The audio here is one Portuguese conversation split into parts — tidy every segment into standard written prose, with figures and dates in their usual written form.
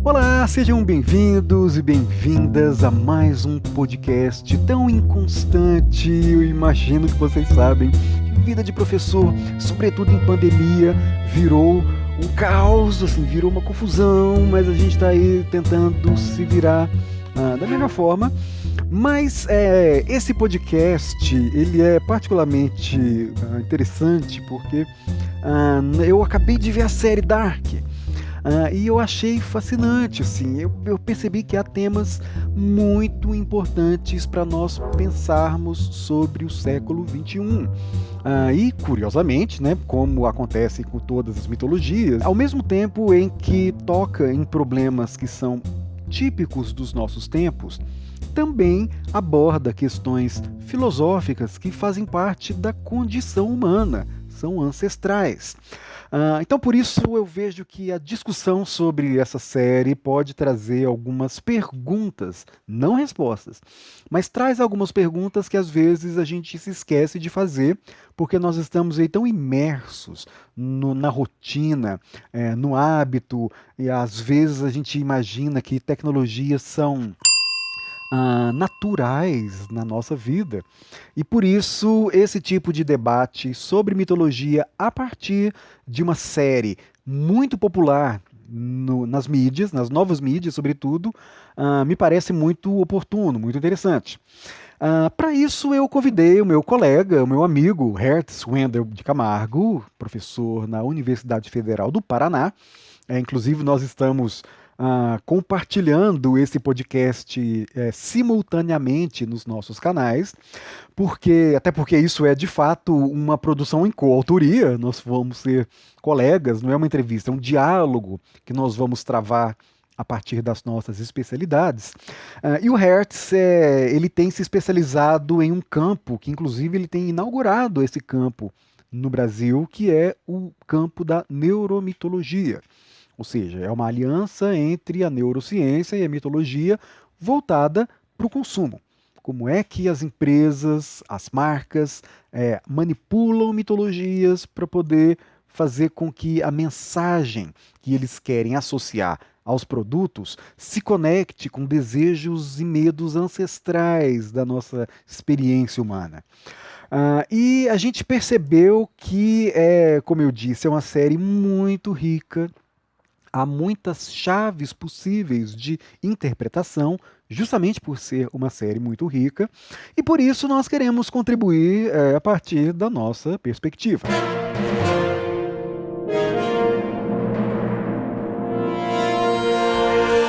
Olá, sejam bem-vindos e bem-vindas a mais um podcast tão inconstante. Eu imagino que vocês sabem que vida de professor, sobretudo em pandemia, virou um caos, assim, virou uma confusão, mas a gente está aí tentando se virar da melhor forma. Mas esse podcast, ele é particularmente interessante porque eu acabei de ver a série Dark. E eu achei fascinante, assim, eu percebi que há temas muito importantes para nós pensarmos sobre o século XXI. E, curiosamente, né, como acontece com todas as mitologias, ao mesmo tempo em que toca em problemas que são típicos dos nossos tempos, também aborda questões filosóficas que fazem parte da condição humana, são ancestrais. Então, por isso, eu vejo que a discussão sobre essa série pode trazer algumas perguntas, não respostas, mas traz algumas perguntas que às vezes a gente se esquece de fazer, porque nós estamos aí tão imersos na rotina, no hábito, e às vezes a gente imagina que tecnologias são naturais na nossa vida. E por isso, esse tipo de debate sobre mitologia a partir de uma série muito popular nas mídias, nas novas mídias, sobretudo, me parece muito oportuno, muito interessante. Para isso, eu convidei o meu colega, o meu amigo, Hertz Wendel de Camargo, professor na Universidade Federal do Paraná. Inclusive, nós estamos compartilhando esse podcast simultaneamente nos nossos canais, até porque isso é de fato uma produção em coautoria, nós vamos ser colegas, não é uma entrevista, é um diálogo que nós vamos travar a partir das nossas especialidades. E o Hertz, ele tem se especializado em um campo, que inclusive ele tem inaugurado esse campo no Brasil, que é o campo da neuromitologia. Ou seja, é uma aliança entre a neurociência e a mitologia voltada para o consumo. Como é que as empresas, as marcas, manipulam mitologias para poder fazer com que a mensagem que eles querem associar aos produtos se conecte com desejos e medos ancestrais da nossa experiência humana. E a gente percebeu que, como eu disse, é uma série muito rica. Há muitas chaves possíveis de interpretação, justamente por ser uma série muito rica, e por isso nós queremos contribuir a partir da nossa perspectiva.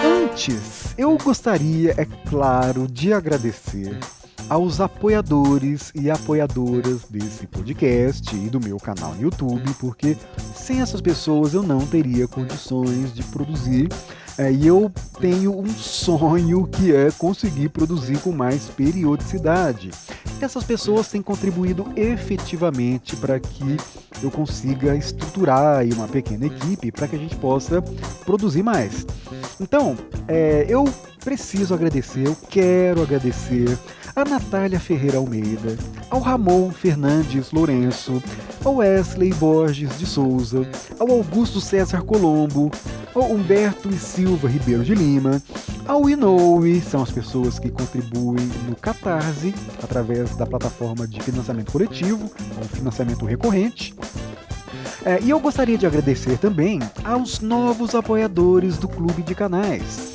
Antes, eu gostaria, é claro, de agradecer aos apoiadores e apoiadoras desse podcast e do meu canal no YouTube, porque sem essas pessoas eu não teria condições de produzir. E eu tenho um sonho que é conseguir produzir com mais periodicidade. E essas pessoas têm contribuído efetivamente para que eu consiga estruturar aí uma pequena equipe para que a gente possa produzir mais. Então, eu preciso agradecer, eu quero agradecer a Natália Ferreira Almeida, ao Ramon Fernandes Lourenço, ao Wesley Borges de Souza, ao Augusto César Colombo, ao Humberto e Silva Ribeiro de Lima, ao Inoue, são as pessoas que contribuem no Catarse, através da plataforma de financiamento coletivo, ou financiamento recorrente. E eu gostaria de agradecer também aos novos apoiadores do Clube de Canais.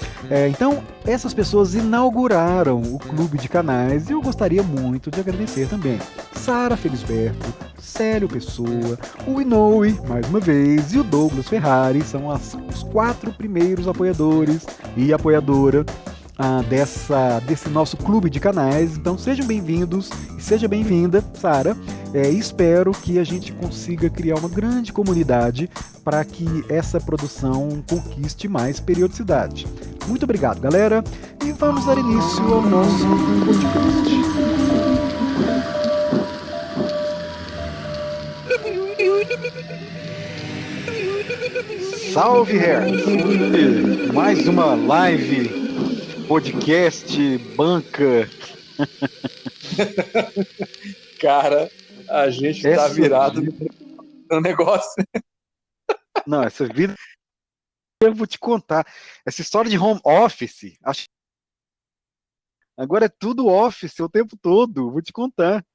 Então, essas pessoas inauguraram o Clube de Canais e eu gostaria muito de agradecer também. Sara Felisberto, Célio Pessoa, o Inoue, mais uma vez, e o Douglas Ferrari são os 4 primeiros apoiadores e apoiadora desse nosso clube de canais. Então sejam bem-vindos e seja bem-vinda, Sara. Espero que a gente consiga criar uma grande comunidade para que essa produção conquiste mais periodicidade. Muito obrigado, galera, e vamos dar início ao nosso podcast. Salve, Hertz! Mais uma live, podcast, banca. Cara, a gente tá virado no negócio. Não, essa vida eu vou te contar. Essa história de home office, agora é tudo office o tempo todo, vou te contar.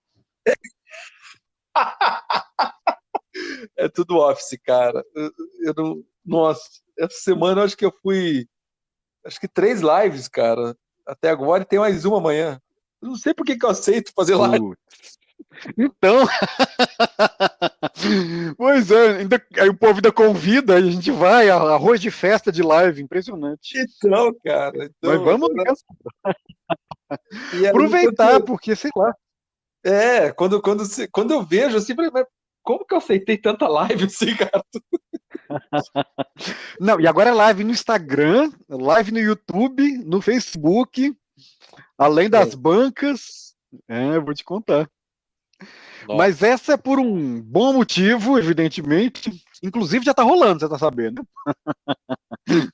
É tudo office, cara. Eu não. Nossa, essa semana eu acho que eu fui. Acho que 3 lives, cara. Até agora e tem mais uma amanhã. Eu não sei por que que eu aceito fazer live. Então, pois é, aí o povo ainda convida, aí a gente vai, arroz de festa de live, impressionante. Então, cara. Mas Então, vamos agora. mesmo, E aí, aproveitar, porque sei lá. quando eu vejo assim, falei, mas como que eu aceitei tanta live assim, cara? Não, e agora é live no Instagram, live no YouTube, no Facebook, além das É, bancas. É, eu vou te contar. Mas nossa. essa é por um bom motivo, evidentemente. Inclusive já tá rolando, você tá sabendo.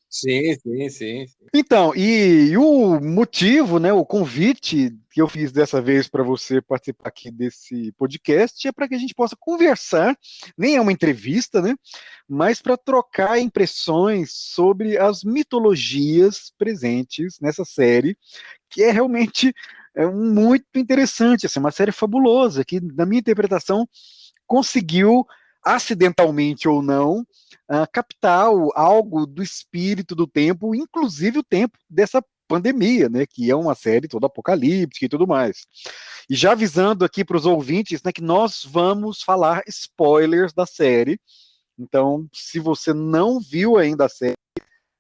Sim, sim, sim. Então, e o motivo, né, o convite que eu fiz dessa vez para você participar aqui desse podcast é para que a gente possa conversar, nem é uma entrevista, né, mas para trocar impressões sobre as mitologias presentes nessa série, que é realmente muito interessante, assim, uma série fabulosa, que, na minha interpretação, conseguiu, acidentalmente ou não, captar algo do espírito do tempo, inclusive o tempo dessa pandemia, né, que é uma série toda apocalíptica e tudo mais. E já avisando aqui para os ouvintes, né, que nós vamos falar spoilers da série. Então, se você não viu ainda a série,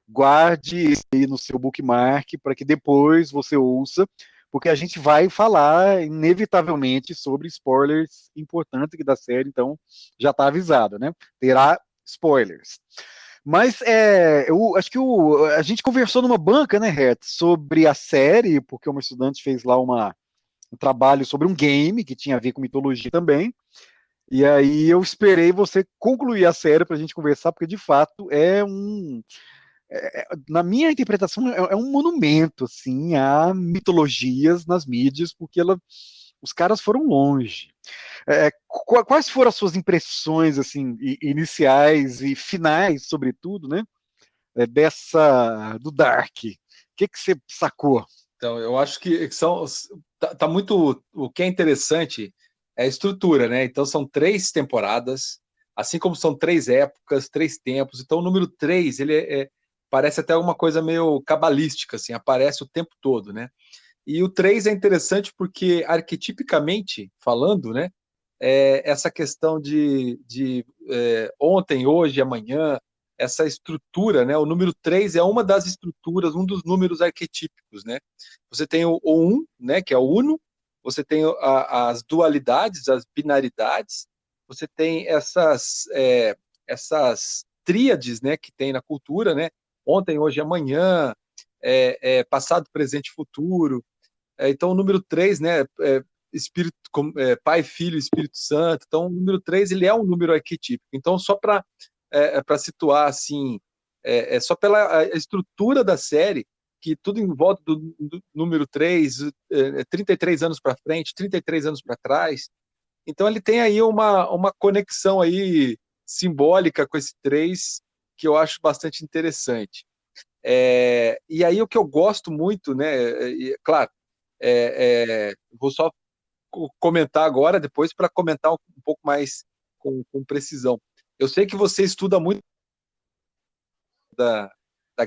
guarde aí no seu bookmark para que depois você ouça, porque a gente vai falar inevitavelmente sobre spoilers importantes da série, então já está avisado, né? Terá spoilers. Mas eu acho que a gente conversou numa banca, né, Hertz, sobre a série, porque uma estudante fez lá um trabalho sobre um game que tinha a ver com mitologia também. E aí eu esperei você concluir a série para a gente conversar, porque de fato na minha interpretação, é um monumento assim a mitologias nas mídias, porque os caras foram longe. Quais foram as suas impressões assim iniciais e finais, sobretudo, né, dessa do Dark? O que você sacou? Então, eu acho que tá muito. O que é interessante é a estrutura, né? Então, são 3 temporadas, assim como são 3 épocas, 3 tempos. Então, o número 3, ele parece até uma coisa meio cabalística, assim, aparece o tempo todo, né? E o 3 é interessante porque, arquetipicamente falando, né? Essa questão de ontem, hoje, amanhã, essa estrutura, né? O número 3 é uma das estruturas, um dos números arquetípicos, né? Você tem o 1, né? Que é o uno, você tem as dualidades, as binaridades, você tem essas tríades, né? Que tem na cultura, né? Ontem, hoje, amanhã, passado, presente e futuro. Então, o número 3, né? Espírito, Pai, Filho, Espírito Santo. Então, o número 3 ele é um número arquetípico. Então, só para situar assim, só pela estrutura da série, que tudo em volta do número 3, 33 anos para frente, 33 anos para trás. Então, ele tem aí uma conexão aí simbólica com esse 3 que eu acho bastante interessante. E aí o que eu gosto muito, né? Claro, vou só comentar agora, depois para comentar um pouco mais com precisão. Eu sei que você estuda muito da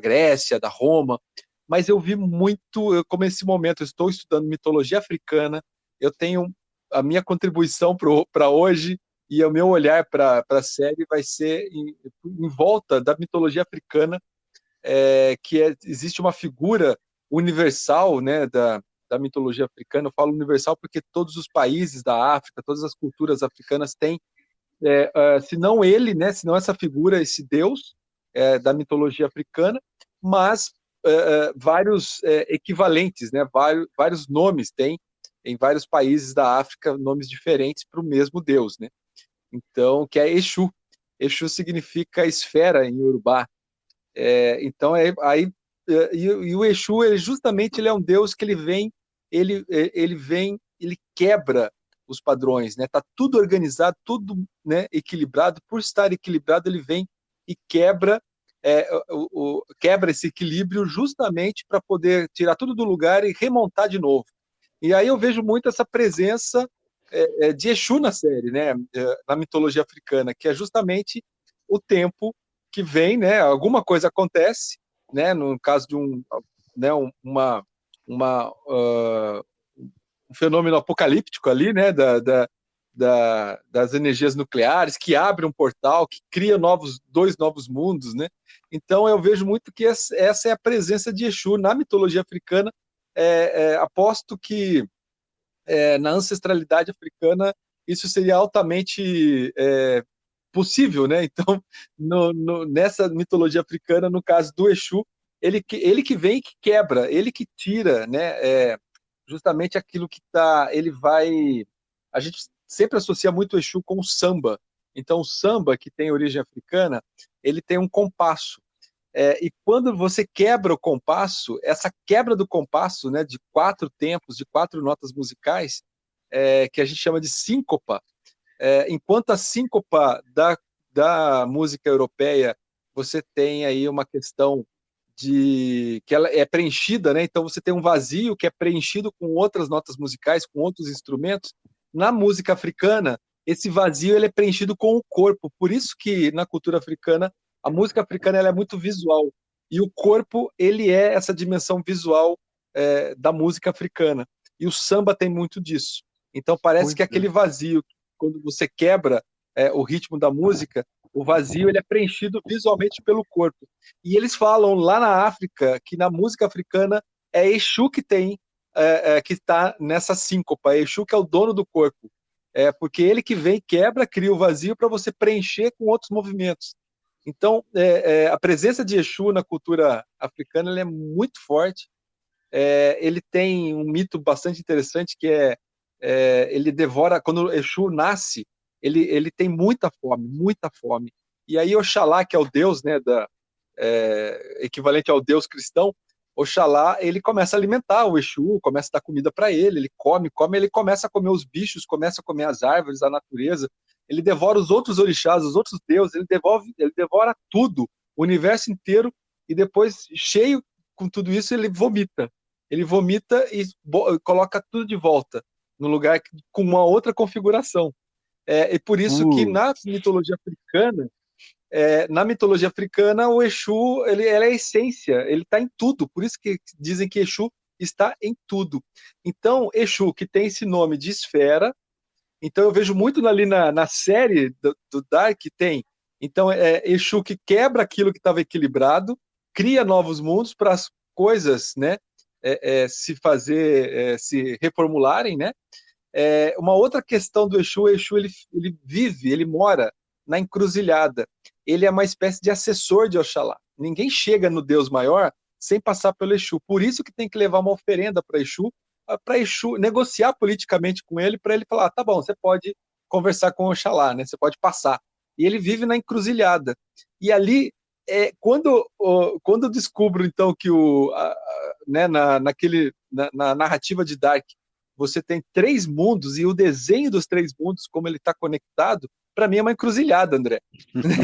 Grécia, da Roma, mas eu vi muito, como esse momento, eu estou estudando mitologia africana, eu tenho a minha contribuição para hoje e o meu olhar para a série vai ser em volta da mitologia africana, existe uma figura universal, né, da mitologia africana. Eu falo universal porque todos os países da África, todas as culturas africanas têm, se não ele, né, se não essa figura, esse deus da mitologia africana, mas vários equivalentes, né, vários nomes tem em vários países da África, nomes diferentes para o mesmo deus, né? Então, que é Exu. Exu significa esfera em Yorubá. Então, e o Exu, ele é um deus que ele quebra os padrões, né? Tá tudo organizado, tudo, né, equilibrado. Por estar equilibrado, ele vem e quebra quebra esse equilíbrio justamente para poder tirar tudo do lugar e remontar de novo. E aí eu vejo muito essa presença de Exu na série, né? Na mitologia africana, que é justamente o tempo que vem, né? Alguma coisa acontece, né? No caso de né? Uma, um fenômeno apocalíptico ali, né? Das energias nucleares, que abre um portal, que cria dois novos mundos, né? Então eu vejo muito que essa é a presença de Exu na mitologia africana. Aposto que na ancestralidade africana isso seria altamente possível, né? Então, nessa mitologia africana, no caso do Exu, ele que vem e que quebra, ele que tira, né? Justamente aquilo que está, ele vai. A gente sempre associa muito o Exu com o samba. Então, o samba, que tem origem africana, ele tem um compasso. E quando você quebra o compasso, essa quebra do compasso, né, de 4 tempos, de 4 notas musicais, que a gente chama de síncopa, enquanto a síncopa da música europeia, você tem aí uma questão de que ela é preenchida, né? Então você tem um vazio que é preenchido com outras notas musicais, com outros instrumentos. Na música africana, esse vazio ele é preenchido com o corpo. Por isso que na cultura africana, a música africana ela é muito visual. E o corpo ele é essa dimensão visual da música africana. E o samba tem muito disso. Então parece Pois que é. aquele vazio, quando você quebra o ritmo da música, o vazio ele é preenchido visualmente pelo corpo. E eles falam lá na África que na música africana é Exu que tem, que está nessa síncopa, é Exu que é o dono do corpo. Porque ele que vem, quebra, cria o vazio para você preencher com outros movimentos. Então, a presença de Exu na cultura africana ele é muito forte. Ele tem um mito bastante interessante que ele devora, quando o Exu nasce, ele tem muita fome, muita fome. E aí Oxalá, que é o deus, né, equivalente ao deus cristão, Oxalá, ele começa a alimentar o Exu, começa a dar comida para ele come, ele começa a comer os bichos, começa a comer as árvores, a natureza, ele devora os outros orixás, os outros deuses, ele devora tudo, o universo inteiro, e depois, cheio com tudo isso, ele vomita. Ele vomita e coloca tudo de volta, no lugar com uma outra configuração. E por isso que na mitologia africana, o Exu ele é a essência, ele está em tudo. Por isso que dizem que Exu está em tudo. Então, Exu, que tem esse nome de esfera, então eu vejo muito ali na série do Dark, tem. Então, Exu que quebra aquilo que estava equilibrado, cria novos mundos para as coisas, né, se reformularem, né? Uma outra questão do Exu, o Exu ele vive, ele mora na encruzilhada. Ele é uma espécie de assessor de Oxalá. Ninguém chega no Deus maior sem passar pelo Exu. Por isso que tem que levar uma oferenda para Exu negociar politicamente com ele, para ele falar, tá bom, você pode conversar com Oxalá, né? Você pode passar. E ele vive na encruzilhada. E ali, quando eu descubro, então, que né, na narrativa de Dark, você tem 3 mundos e o desenho dos 3 mundos, como ele está conectado, para mim é uma encruzilhada, André.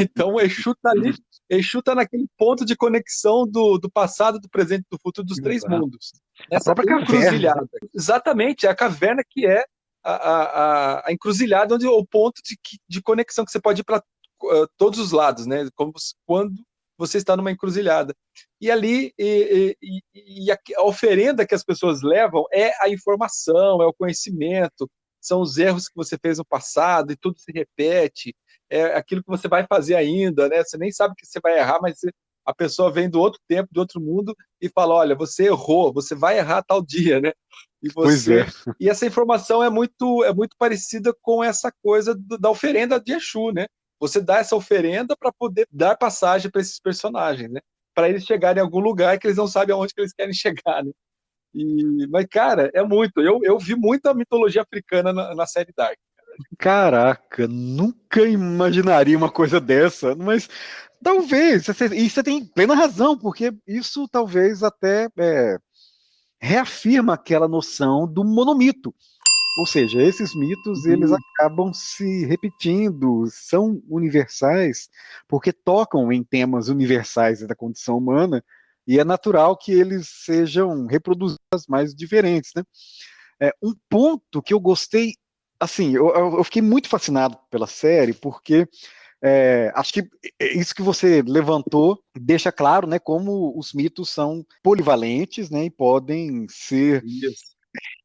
Então o Exu está ali, Exu está naquele ponto de conexão do passado, do presente e do futuro dos 3 Exato. mundos. A Nessa própria caverna. encruzilhada. Exatamente, é a caverna que é a encruzilhada, onde o ponto de conexão que você pode ir para todos os lados, né? Como quando você está numa encruzilhada. E ali, a oferenda que as pessoas levam é a informação, é o conhecimento, são os erros que você fez no passado e tudo se repete, é aquilo que você vai fazer ainda, né? Você nem sabe que você vai errar, mas a pessoa vem do outro tempo, do outro mundo e fala, olha, você errou, você vai errar tal dia, né? Pois é. E essa informação é muito parecida com essa coisa da oferenda de Exu, né? Você dá essa oferenda para poder dar passagem para esses personagens, né? Para eles chegarem em algum lugar que eles não sabem aonde que eles querem chegar, né? Mas, cara, é muito. Eu vi muita mitologia africana na série Dark. Caraca, nunca imaginaria uma coisa dessa, mas talvez, e você tem plena razão, porque isso talvez até reafirma aquela noção do monomito. Ou seja, esses mitos eles acabam se repetindo, são universais, porque tocam em temas universais da condição humana, e é natural que eles sejam reproduzidos mais diferentes, né? Um ponto que eu gostei, assim, eu fiquei muito fascinado pela série, porque acho que isso que você levantou deixa claro, né, como os mitos são polivalentes, né, e podem ser Isso.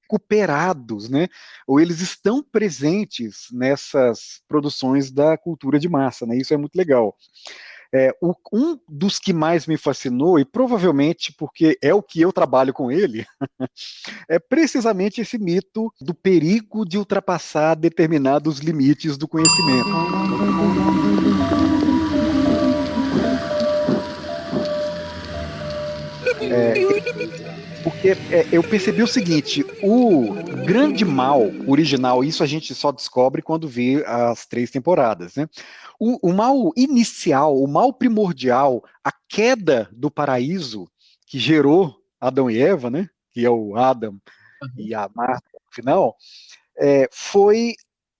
recuperados, né, ou eles estão presentes nessas produções da cultura de massa, né, isso é muito legal. Um dos que mais me fascinou, e provavelmente porque é o que eu trabalho com ele, é precisamente esse mito do perigo de ultrapassar determinados limites do conhecimento. Porque eu percebi o seguinte: o grande mal original, isso a gente só descobre quando vê as 3 temporadas, né? O mal inicial, o mal primordial, a queda do paraíso que gerou Adão e Eva, né? Que é o Adam Uhum. e a Marta no final, foi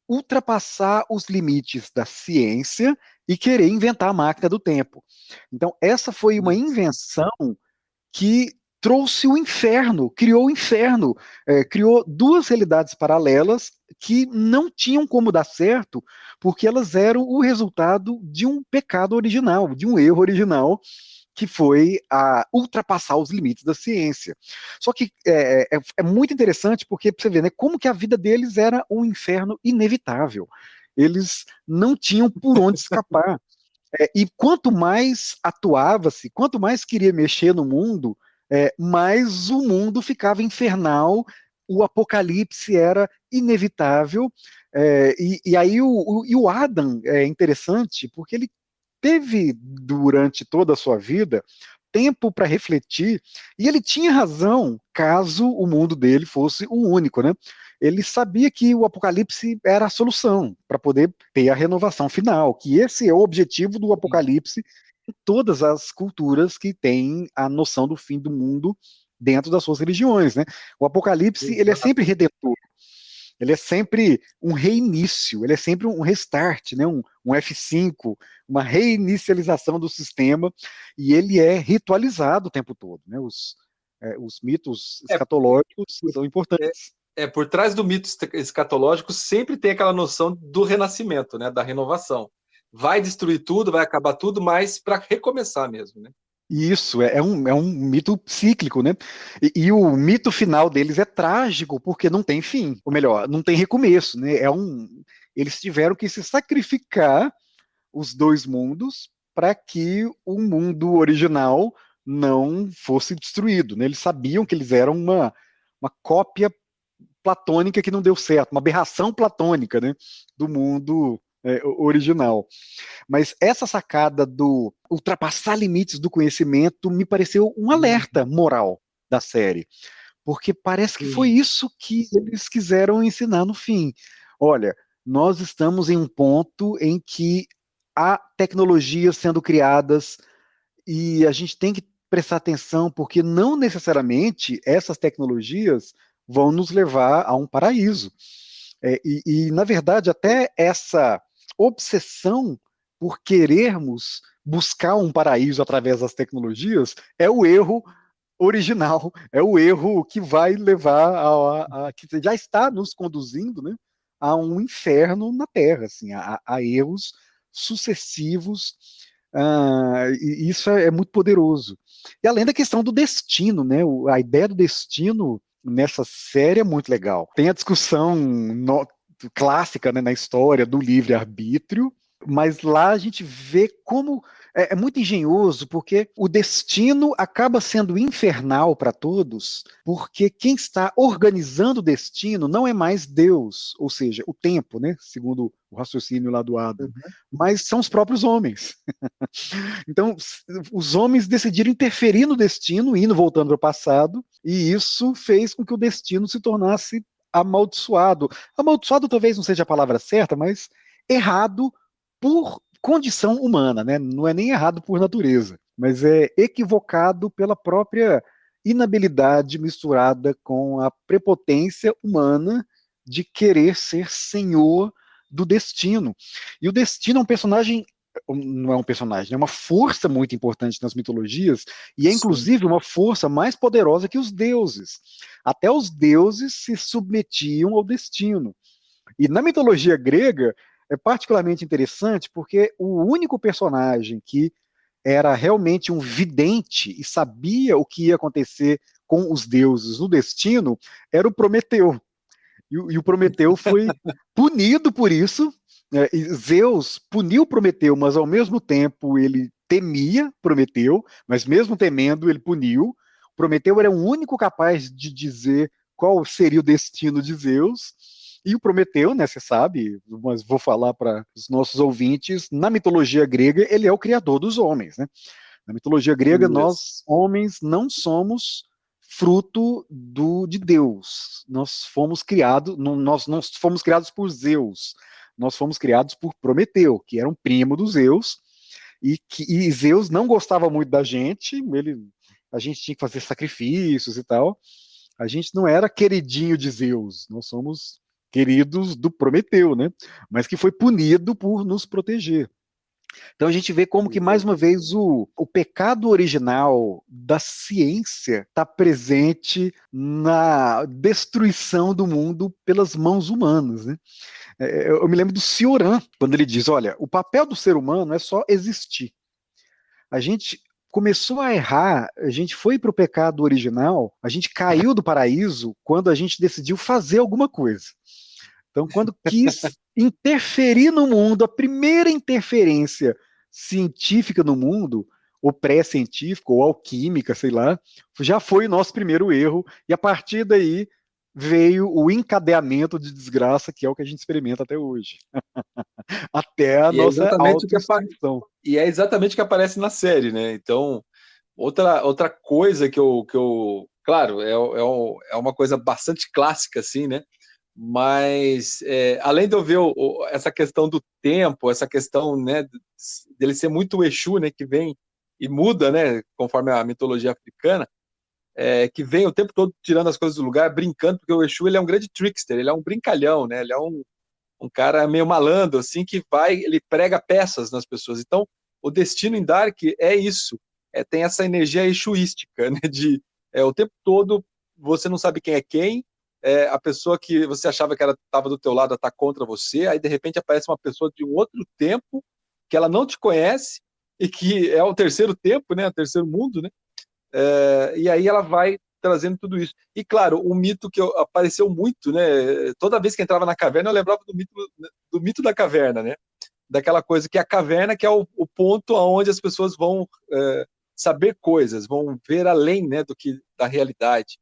ultrapassar os limites da ciência e querer inventar a máquina do tempo. Então, essa foi uma Isso. invenção que trouxe o inferno, criou o inferno, criou duas realidades paralelas que não tinham como dar certo, porque elas eram o resultado de um pecado original, de um erro original, que foi a ultrapassar os limites da ciência. Só que é muito interessante porque você vê, né, como que a vida deles era um inferno inevitável. Eles não tinham por onde escapar. E quanto mais atuava-se, quanto mais queria mexer no mundo, mais o mundo ficava infernal, o apocalipse era inevitável. E aí o Adam é interessante, porque ele teve, durante toda a sua vida, tempo para refletir, e ele tinha razão caso o mundo dele fosse o único, né? Ele sabia que o Apocalipse era a solução para poder ter a renovação final, que esse é o objetivo do Apocalipse em todas as culturas que têm a noção do fim do mundo dentro das suas religiões, né? O Apocalipse, ele é sempre Exatamente. redentor, ele é sempre um reinício, ele é sempre um restart, né? Um F5, uma reinicialização do sistema, e ele é ritualizado o tempo todo, né? Os mitos É, escatológicos por, são é, importantes. por trás do mito escatológico sempre tem aquela noção do renascimento, né, da renovação. Vai destruir tudo, vai acabar tudo, mas para recomeçar mesmo, né? E isso é um mito cíclico, né? E o mito final deles é trágico, porque não tem fim, ou melhor, não tem recomeço, né? Eles tiveram que se sacrificar os dois mundos para que o mundo original não fosse destruído, né? Eles sabiam que eles eram uma cópia platônica que não deu certo, uma aberração platônica, né, do mundo original. Mas essa sacada do ultrapassar limites do conhecimento me pareceu um alerta moral da série, porque parece que foi Sim. isso que eles quiseram ensinar no fim. Olha, nós estamos em um ponto em que há tecnologias sendo criadas e a gente tem que prestar atenção, porque não necessariamente essas tecnologias vão nos levar a um paraíso. Na verdade, até essa obsessão por querermos buscar um paraíso através das tecnologias é o erro original, é o erro que vai levar que já está nos conduzindo, né, a um inferno na Terra, assim, a erros sucessivos, e isso é muito poderoso. E além da questão do destino, né, a ideia do destino nessa série é muito legal. Tem a discussão clássica, né, na história do livre-arbítrio, mas lá a gente vê como é muito engenhoso, porque o destino acaba sendo infernal para todos, porque quem está organizando o destino não é mais Deus, ou seja, o tempo, né, segundo o raciocínio lá do Adam, Uhum. mas são os próprios homens. Então, os homens decidiram interferir no destino, indo voltando para o passado, e isso fez com que o destino se tornasse amaldiçoado. Amaldiçoado talvez não seja a palavra certa, mas errado por condição humana, né? Não é nem errado por natureza, mas é equivocado pela própria inabilidade misturada com a prepotência humana de querer ser senhor do destino. E o destino é um personagem, não é um personagem, é uma força muito importante nas mitologias, e é Sim. inclusive uma força mais poderosa que os deuses. Até os deuses se submetiam ao destino. E na mitologia grega é particularmente interessante porque o único personagem que era realmente um vidente e sabia o que ia acontecer com os deuses no destino era o Prometeu. E o Prometeu foi punido por isso. E Zeus puniu Prometeu, mas ao mesmo tempo ele temia Prometeu, mas mesmo temendo, ele puniu. Prometeu era o único capaz de dizer qual seria o destino de Zeus. E o Prometeu, né, você sabe, mas vou falar para os nossos ouvintes, na mitologia grega, ele é o criador dos homens, né? Na mitologia grega, Isso. nós, homens, não somos fruto de Deus. Nós fomos criados, nós não fomos criados por Zeus. Nós fomos criados por Prometeu, que era um primo dos Zeus, e Zeus não gostava muito da gente, a gente tinha que fazer sacrifícios e tal. A gente não era queridinho de Zeus, nós somos queridos do Prometeu, né? Mas que foi punido por nos proteger. Então a gente vê como que, mais uma vez, o pecado original da ciência está presente na destruição do mundo pelas mãos humanas, né? Eu me lembro do Cioran, quando ele diz, olha, o papel do ser humano é só existir. A gente começou a errar, a gente foi para o pecado original, a gente caiu do paraíso quando a gente decidiu fazer alguma coisa. Então, quando quis interferir no mundo, a primeira interferência científica no mundo, ou pré-científica, ou alquímica, sei lá, já foi o nosso primeiro erro, e a partir daí veio o encadeamento de desgraça, que é o que a gente experimenta até hoje. Até a E é nossa exatamente o que autoextinção. e é exatamente o que aparece na série, né? Então, outra coisa claro, é uma coisa bastante clássica, assim, né? Mas, além de eu ver essa questão do tempo, essa questão, né, dele ser muito o Exu, né, que vem e muda, né, conforme a mitologia africana, que vem o tempo todo tirando as coisas do lugar, brincando, porque o Exu ele é um grande trickster, ele é um brincalhão, né? Ele é um cara meio malandro, assim, ele prega peças nas pessoas. Então, o destino em Dark é isso, tem essa energia exuística, né, o tempo todo você não sabe quem é quem, a pessoa que você achava que estava do teu lado está contra você, aí de repente aparece uma pessoa de um outro tempo, que ela não te conhece, e que é o terceiro tempo, né, o terceiro mundo, né, e aí ela vai trazendo tudo isso. E claro, o mito que apareceu muito, né? Toda vez que entrava na caverna, eu lembrava do mito da caverna, né? Daquela coisa que a caverna que é o ponto aonde as pessoas vão saber coisas, vão ver além, né, do que da realidade.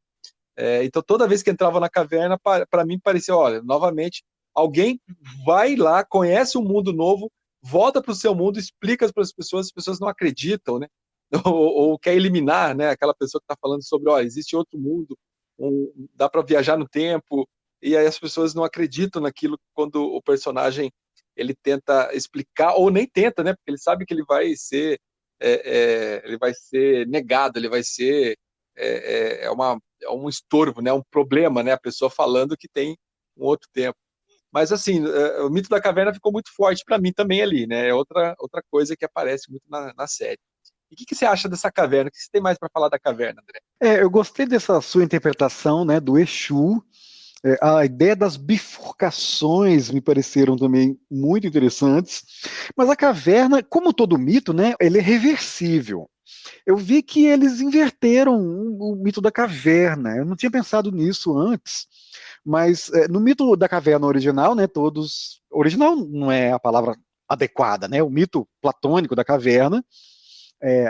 Então toda vez que entrava na caverna, para mim parecia, olha, novamente alguém vai lá, conhece um mundo novo, volta para o seu mundo, explica para as pessoas não acreditam, né? Ou quer eliminar, né? Aquela pessoa que está falando sobre, ó, existe outro mundo, dá para viajar no tempo, e aí as pessoas não acreditam naquilo quando o personagem ele tenta explicar, ou nem tenta, né? Porque ele sabe que ele vai ser negado, ele vai ser é um estorvo, né? Um problema, né? A pessoa falando que tem um outro tempo. Mas assim, o mito da caverna ficou muito forte para mim também ali, né? É outra coisa que aparece muito na série. E o que você acha dessa caverna? O que você tem mais para falar da caverna, André? Eu gostei dessa sua interpretação, né, do Exu. A ideia das bifurcações me pareceram também muito interessantes. Mas a caverna, como todo mito, né, ele é reversível. Eu vi que eles inverteram o mito da caverna. Eu não tinha pensado nisso antes, mas no mito da caverna original, né, todos. Original não é a palavra adequada, né? O mito platônico da caverna,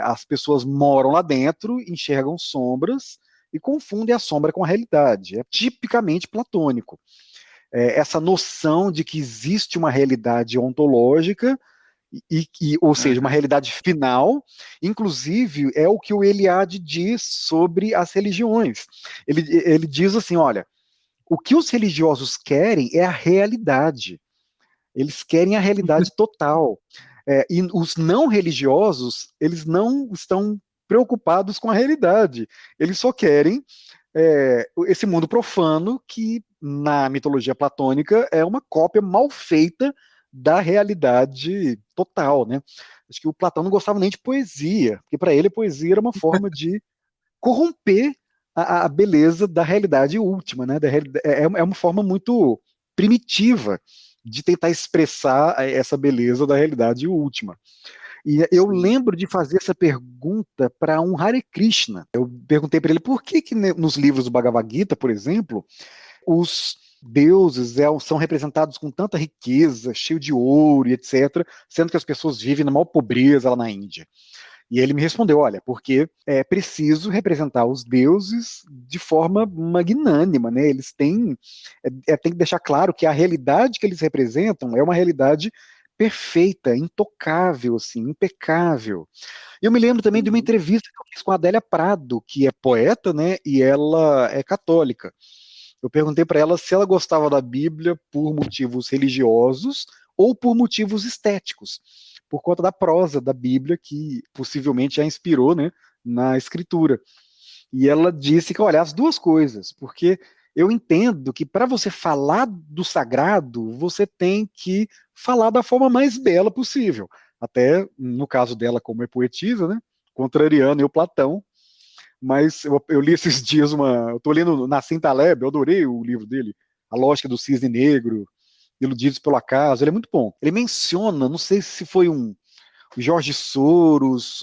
as pessoas moram lá dentro, enxergam sombras e confundem a sombra com a realidade. É tipicamente platônico. Essa noção de que existe uma realidade ontológica ou seja, uma Uhum. realidade final, inclusive é o que o Eliade diz sobre as religiões. Ele diz assim, olha, o que os religiosos querem é a realidade. Eles querem a realidade total. E os não religiosos, eles não estão preocupados com a realidade. Eles só querem esse mundo profano que na mitologia platônica, é uma cópia mal feita da realidade total, né? Acho que o Platão não gostava nem de poesia, porque para ele a poesia era uma forma de corromper a beleza da realidade última, né? É uma forma muito primitiva de tentar expressar essa beleza da realidade última. E eu Sim. lembro de fazer essa pergunta para um Hare Krishna. Eu perguntei para ele por que nos livros do Bhagavad Gita, por exemplo, os deuses são representados com tanta riqueza, cheio de ouro e etc., sendo que as pessoas vivem na maior pobreza lá na Índia. E ele me respondeu: olha, porque é preciso representar os deuses de forma magnânima, né? Eles têm, tem que deixar claro que a realidade que eles representam é uma realidade perfeita, intocável, assim, impecável. Eu me lembro também de uma Uhum. entrevista que eu fiz com a Adélia Prado, que é poeta, né? E ela é católica. Eu perguntei para ela se ela gostava da Bíblia por motivos religiosos ou por motivos estéticos, por conta da prosa da Bíblia que possivelmente a inspirou, né, na escritura. E ela disse que, olha, as duas coisas, porque eu entendo que para você falar do sagrado, você tem que falar da forma mais bela possível. Até no caso dela, como é poetisa, né, contrariando o Platão, mas eu li esses dias eu tô lendo Nassim Taleb, eu adorei o livro dele, A Lógica do Cisne Negro, Iludidos pelo Acaso, ele é muito bom. Ele menciona, não sei se foi Jorge Soros,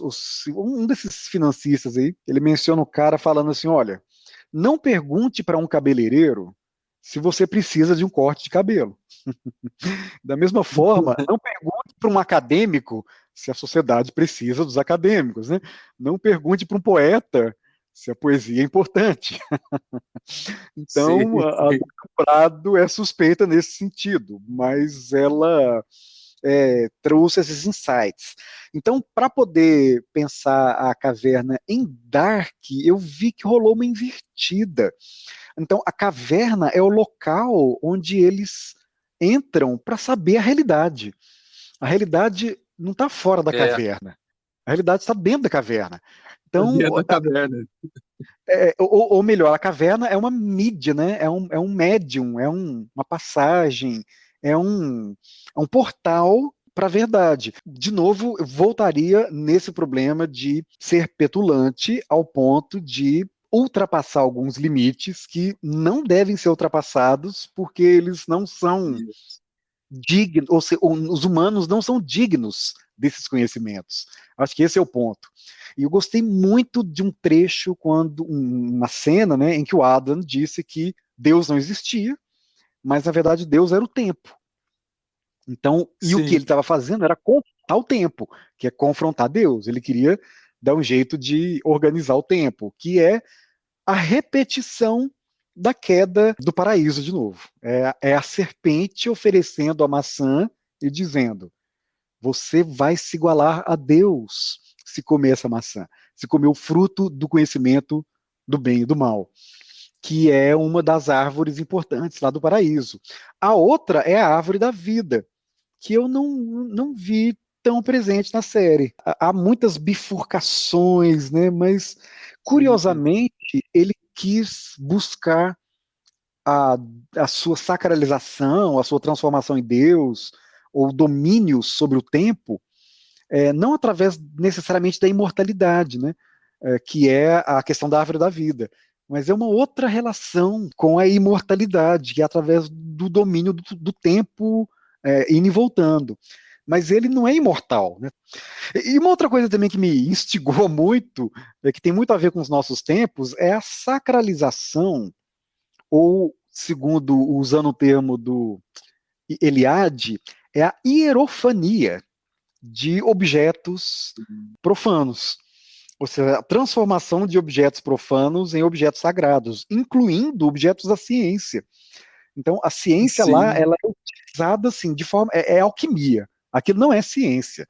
um desses financistas aí, ele menciona o cara falando assim, olha, não pergunte para um cabeleireiro se você precisa de um corte de cabelo. Da mesma forma, não pergunte para um acadêmico se a sociedade precisa dos acadêmicos, né? Não pergunte para um poeta se a poesia é importante. Sim, Então, a sim. Duca Prado é suspeita nesse sentido, mas ela trouxe esses insights. Então, para poder pensar a caverna em Dark, eu vi que rolou uma invertida. Então, a caverna é o local onde eles entram para saber a realidade. A realidade não está fora da É, caverna. A realidade está dentro da caverna. tá dentro Então, da caverna. ou melhor, a caverna é uma mídia, né? É um médium, uma passagem, é um portal para a verdade. De novo, eu voltaria nesse problema de ser petulante ao ponto de ultrapassar alguns limites que não devem ser ultrapassados porque eles não são Isso. dignos, os humanos não são dignos desses conhecimentos. Acho que esse é o ponto. E eu gostei muito de um trecho uma cena, né, em que o Adam disse que Deus não existia, mas na verdade Deus era o tempo. Então, e o que ele Sim, estava fazendo era confrontar o tempo, que é confrontar Deus. Ele queria dar um jeito de organizar o tempo, que é a repetição da queda do paraíso de novo. É a serpente oferecendo a maçã e dizendo: você vai se igualar a Deus se comer essa maçã, se comer o fruto do conhecimento do bem e do mal, que é uma das árvores importantes lá do paraíso. A outra é a árvore da vida, que eu não vi tão presente na série. Há muitas bifurcações, né? Mas uhum, curiosamente ele quis buscar a, a sua sacralização, a sua transformação em Deus, ou domínio sobre o tempo, não através necessariamente da imortalidade, né? Que é a questão da árvore da vida, mas é uma outra relação com a imortalidade, que é através do domínio do tempo indo e voltando. Mas ele não é imortal, né? E uma outra coisa também que me instigou muito, que tem muito a ver com os nossos tempos, é a sacralização, ou, segundo usando o termo do Eliade, é a hierofania de objetos profanos. Ou seja, a transformação de objetos profanos em objetos sagrados, incluindo objetos da ciência. Então, a ciência lá, sim. ela é utilizada assim, de forma. É alquimia. Aquilo não é ciência.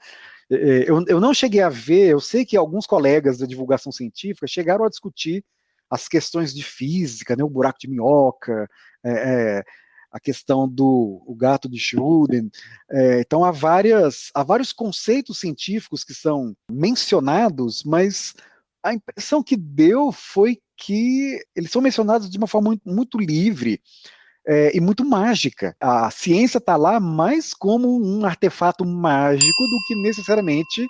Eu não cheguei a ver, eu sei que alguns colegas da divulgação científica chegaram a discutir as questões de física, né, o buraco de minhoca, é, é, a questão do o gato de Schrödinger. Então, há vários conceitos científicos que são mencionados, mas a impressão que deu foi que eles são mencionados de uma forma muito, muito livre, e muito mágica. A ciência está lá mais como um artefato mágico do que necessariamente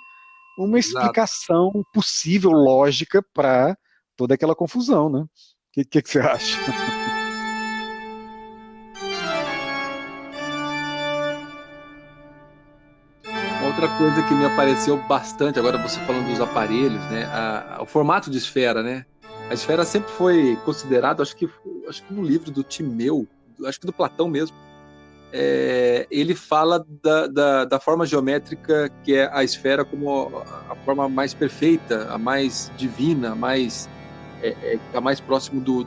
uma Exato. explicação possível, lógica, para toda aquela confusão, né? Que você acha? Uma outra coisa que me apareceu bastante, agora você falando dos aparelhos, né? O formato de esfera, né? A esfera sempre foi considerada, acho que no livro do Timeu, acho que do Platão mesmo, ele fala da forma geométrica que é a esfera como a forma mais perfeita, a mais divina, a mais que está mais próximo do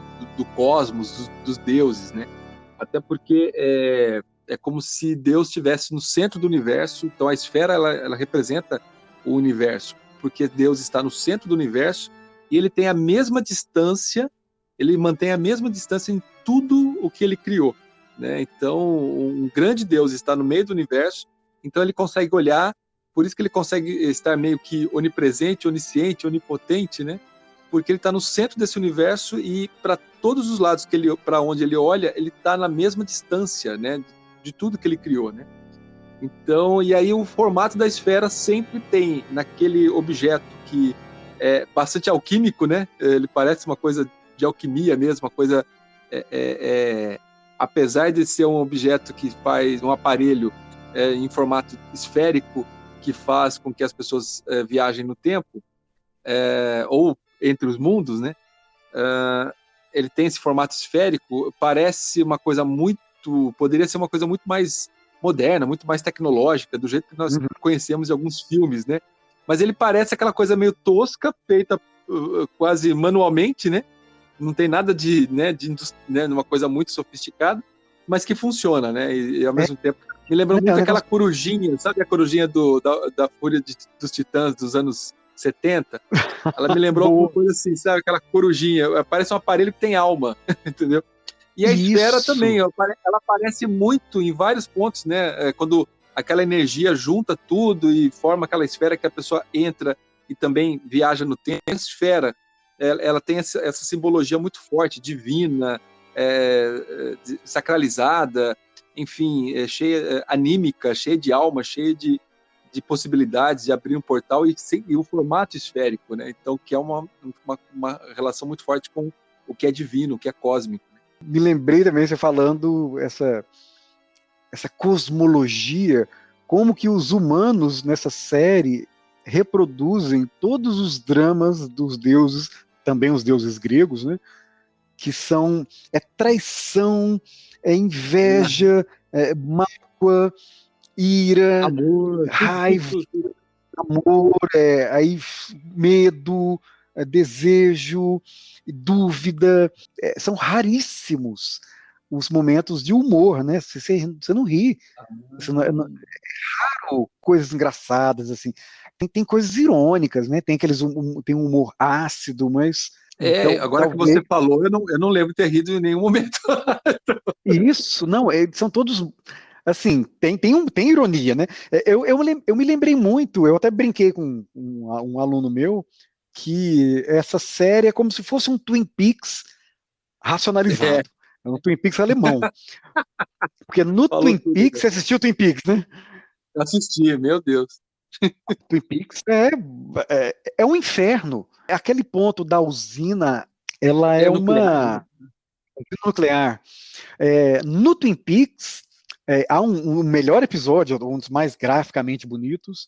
cosmos, dos deuses, né? Até porque é como se Deus estivesse no centro do universo. Então a esfera ela representa o universo, porque Deus está no centro do universo e ele tem a mesma distância, ele mantém a mesma distância em tudo o que ele criou, né? Então um grande Deus está no meio do universo, então ele consegue olhar, por isso que ele consegue estar meio que onipresente, onisciente, onipotente, né? Porque ele está no centro desse universo e para todos os lados para onde ele olha, ele está na mesma distância, né, de tudo que ele criou, né? Então, e aí o formato da esfera sempre tem naquele objeto que é bastante alquímico, né? Ele parece uma coisa de alquimia mesmo, uma coisa é, é, é, apesar de ser um objeto que faz um aparelho em formato esférico que faz com que as pessoas viajem no tempo, ou entre os mundos, né? Ele tem esse formato esférico, parece uma coisa poderia ser uma coisa muito mais moderna, muito mais tecnológica, do jeito que nós Uhum. conhecemos em alguns filmes, né? Mas ele parece aquela coisa meio tosca, feita quase manualmente, né? Não tem nada de uma coisa muito sofisticada, mas que funciona, né? E ao É, mesmo tempo me lembrou é um muito aquela negócio corujinha, sabe a corujinha da Fúria dos Titãs dos anos 70? Ela me lembrou alguma boa. coisa assim, sabe? Aquela corujinha. Parece um aparelho que tem alma, entendeu? E a esfera também, Isso. ela aparece muito em vários pontos, né? Quando aquela energia junta tudo e forma aquela esfera que a pessoa entra e também viaja no tempo. Essa esfera, ela tem essa simbologia muito forte, divina, sacralizada, enfim, cheia, anímica, cheia de alma, cheia de possibilidades de abrir um portal e o formato esférico, né? Então, que é uma relação muito forte com o que é divino, o que é cósmico. Me lembrei também você falando essa cosmologia, como que os humanos nessa série reproduzem todos os dramas dos deuses, também os deuses gregos, né? Que são traição, inveja, mágoa, ira, Amor, raiva, tudo. amor, aí medo, desejo, dúvida. São raríssimos os momentos de humor, né? Você não ri, você coisas engraçadas, assim. Tem coisas irônicas, né? Tem um humor ácido, mas Agora que talvez você falou, eu não lembro de ter rido em nenhum momento. isso, não, são todos assim, tem ironia, né? Eu me lembrei muito, eu até brinquei com um aluno meu que essa série é como se fosse um Twin Peaks É, racionalizado. É um Twin Peaks alemão. Porque no falou Twin tudo. Peaks, você assistiu Twin Peaks, né? Assisti, meu Deus. Twin Peaks é um inferno. Aquele ponto da usina, ela é É nuclear, né? uma usina nuclear. No Twin Peaks, há um melhor episódio, um dos mais graficamente bonitos.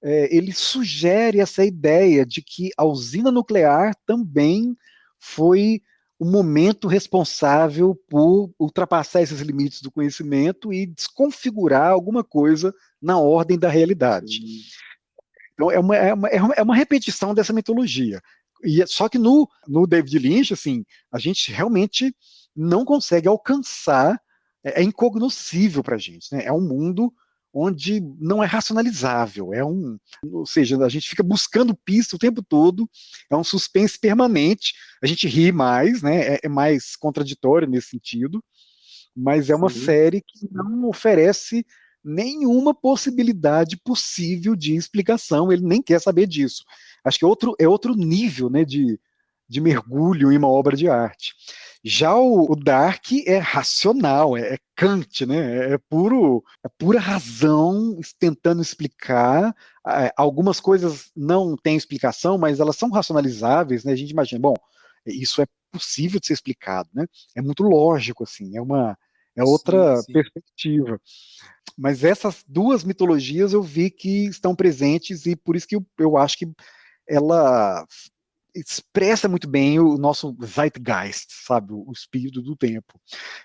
Ele sugere essa ideia de que a usina nuclear também foi o momento responsável por ultrapassar esses limites do conhecimento e desconfigurar alguma coisa na ordem da realidade. Sim. Então, é uma repetição dessa mitologia. Só que no David Lynch, assim, a gente realmente não consegue alcançar, é incognoscível para a gente. Né? É um mundo onde não é racionalizável, ou seja, a gente fica buscando pista o tempo todo, é um suspense permanente, a gente ri mais, né? É mais contraditório nesse sentido, mas é uma Sim. série que não oferece nenhuma possibilidade possível de explicação, ele nem quer saber disso. Acho que é outro nível, né, de mergulho em uma obra de arte. Já o Dark é racional, é Kant, né? É pura razão tentando explicar. Algumas coisas não têm explicação, mas elas são racionalizáveis, né? A gente imagina, bom, isso é possível de ser explicado, né? É muito lógico, assim, é Sim, outra sim. perspectiva. Mas essas duas mitologias eu vi que estão presentes e por isso que eu acho que ela expressa muito bem o nosso zeitgeist, sabe, o espírito do tempo.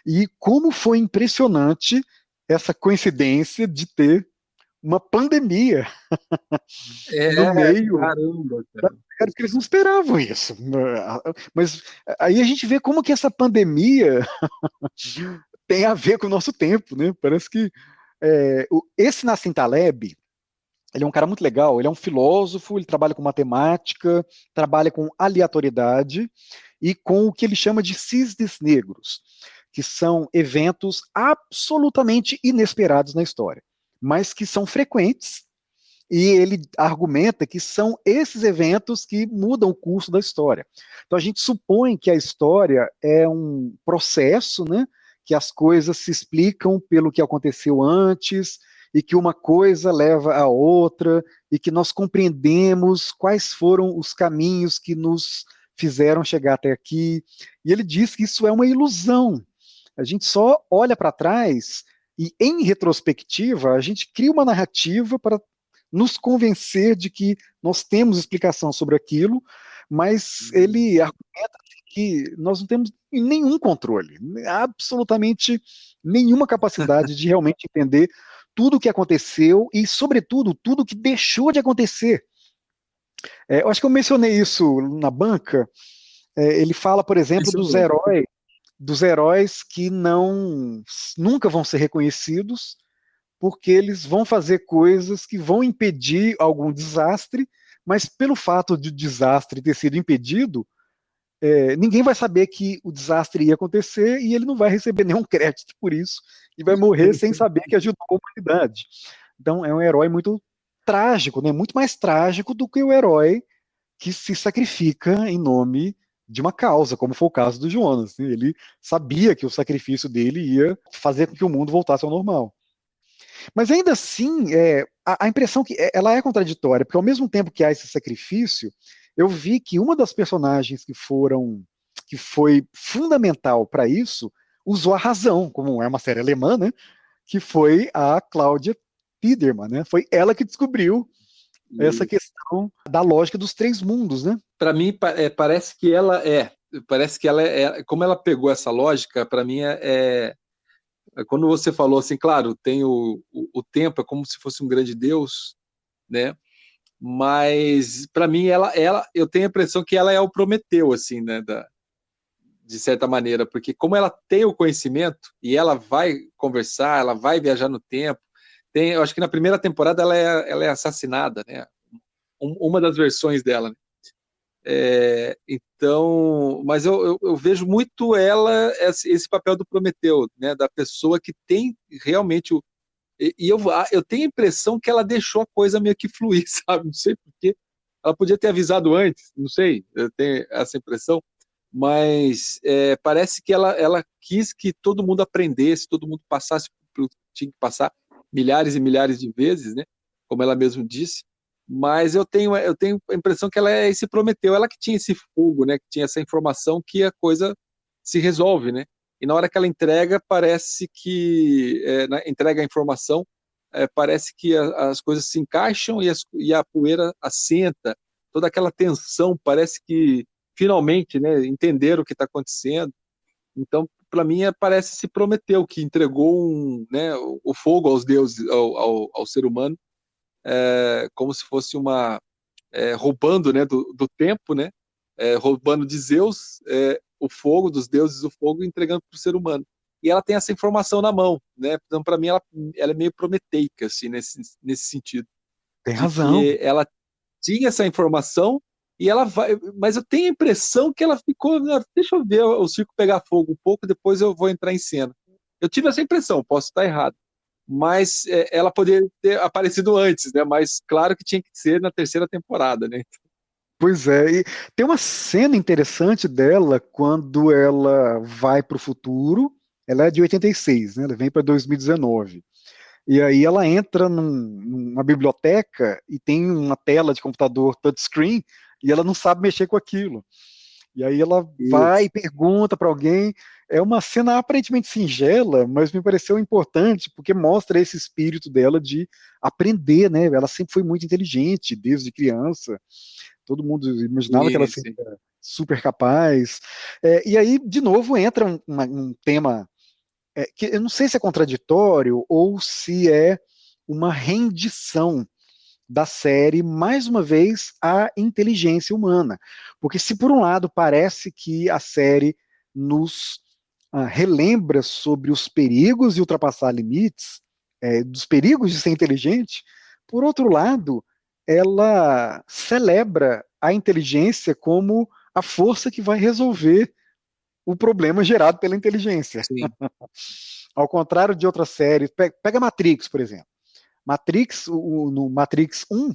E como foi impressionante essa coincidência de ter uma pandemia no É, meio, caramba, cara. cara, porque eles não esperavam isso. Mas aí a gente vê como que essa pandemia tem a ver com o nosso tempo, né? Parece que esse Nassim Taleb, ele é um cara muito legal, ele é um filósofo, ele trabalha com matemática, trabalha com aleatoriedade e com o que ele chama de cisnes negros, que são eventos absolutamente inesperados na história, mas que são frequentes, e ele argumenta que são esses eventos que mudam o curso da história. Então a gente supõe que a história é um processo, né, que as coisas se explicam pelo que aconteceu antes, e que uma coisa leva a outra, e que nós compreendemos quais foram os caminhos que nos fizeram chegar até aqui. E ele diz que isso é uma ilusão. A gente só olha para trás e, em retrospectiva, a gente cria uma narrativa para nos convencer de que nós temos explicação sobre aquilo, mas ele argumenta que nós não temos nenhum controle, absolutamente nenhuma capacidade de realmente entender tudo o que aconteceu e, sobretudo, tudo o que deixou de acontecer. Eu acho que eu mencionei isso na banca. Ele fala, por exemplo, Mencionou. dos heróis que não nunca vão ser reconhecidos, porque eles vão fazer coisas que vão impedir algum desastre, mas pelo fato de o desastre ter sido impedido, ninguém vai saber que o desastre ia acontecer e ele não vai receber nenhum crédito por isso e vai morrer sem saber que ajudou a humanidade. Então é um herói muito trágico, né? Muito mais trágico do que o herói que se sacrifica em nome de uma causa, como foi o caso do Jonas, né? Ele sabia que o sacrifício dele ia fazer com que o mundo voltasse ao normal. Mas ainda assim, a impressão que ela é contraditória, porque ao mesmo tempo que há esse sacrifício, eu vi que uma das personagens que foi fundamental para isso, usou a razão, como é uma série alemã, né? Que foi a Claudia Piederman, né? Foi ela que descobriu essa questão da lógica dos três mundos, né? Para mim, parece que ela como ela pegou essa lógica, para mim quando você falou assim, claro, tem o tempo, é como se fosse um grande Deus, né? Mas para mim eu tenho a impressão que ela é o Prometeu, assim, né? De certa maneira, porque como ela tem o conhecimento e ela vai conversar, ela vai viajar no tempo, eu acho que na primeira temporada ela é assassinada, né? Uma das versões dela, né? Então, mas eu vejo muito ela, esse papel do Prometeu, né? Da pessoa que tem realmente eu tenho a impressão que ela deixou a coisa meio que fluir, sabe? Não sei porquê. Ela podia ter avisado antes, não sei, eu tenho essa impressão, mas parece que ela quis que todo mundo aprendesse, todo mundo passasse pelo que tinha que passar milhares e milhares de vezes, né? Como ela mesmo disse. Mas eu tenho a impressão que ela se prometeu, ela que tinha esse fogo, né? Que tinha essa informação que a coisa se resolve, né? E na hora que ela entrega, parece que entrega a informação, parece que as coisas se encaixam e a poeira assenta, toda aquela tensão, parece que finalmente, né, entenderam o que está acontecendo. Então, para mim, parece se prometeu que entregou né, o fogo aos deuses, ao ser humano, como se fosse roubando, né, do tempo, né, roubando de Zeus o fogo, dos deuses o fogo, e entregando para o ser humano. E ela tem essa informação na mão, né? Então, para mim, ela é meio prometeica, assim, nesse sentido, Tem de razão. que ela tinha essa informação e ela vai. Mas eu tenho a impressão que ela ficou. Deixa eu ver o circo pegar fogo um pouco, depois eu vou entrar em cena. Eu tive essa impressão, posso estar errado. Mas ela poderia ter aparecido antes, né? Mas claro que tinha que ser na terceira temporada, né? Pois é, e tem uma cena interessante dela quando ela vai para o futuro. Ela é de 86, né? Ela vem para 2019. E aí ela entra numa biblioteca e tem uma tela de computador touchscreen e ela não sabe mexer com aquilo. E aí ela vai Isso. e pergunta para alguém. É uma cena aparentemente singela, mas me pareceu importante porque mostra esse espírito dela de aprender, né? Ela sempre foi muito inteligente desde criança. Todo mundo imaginava que ela Sim, seria sim. super capaz. E aí, de novo, entra um tema que eu não sei se é contraditório ou se é uma rendição da série, mais uma vez, à inteligência humana. Porque se por um lado parece que a série nos relembra sobre os perigos de ultrapassar limites, dos perigos de ser inteligente, por outro lado, ela celebra a inteligência como a força que vai resolver o problema gerado pela inteligência. Sim. Ao contrário de outras séries, pega Matrix, por exemplo. Matrix, no Matrix 1,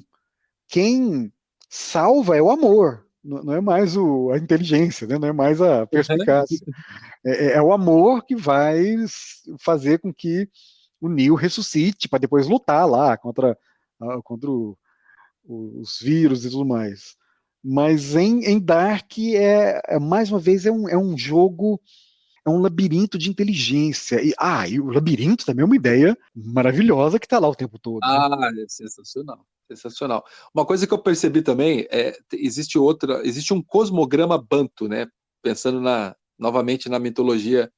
quem salva é o amor, não é mais a inteligência, né? Não é mais a perspicácia. É o amor que vai fazer com que o Neo ressuscite para depois lutar lá contra os vírus e tudo mais. Mas em Dark, mais uma vez, é um jogo, é um labirinto de inteligência. E o labirinto também é uma ideia maravilhosa que está lá o tempo todo, né? Ah, é sensacional, sensacional. Uma coisa que eu percebi também existe um cosmograma banto, né? Pensando novamente na mitologia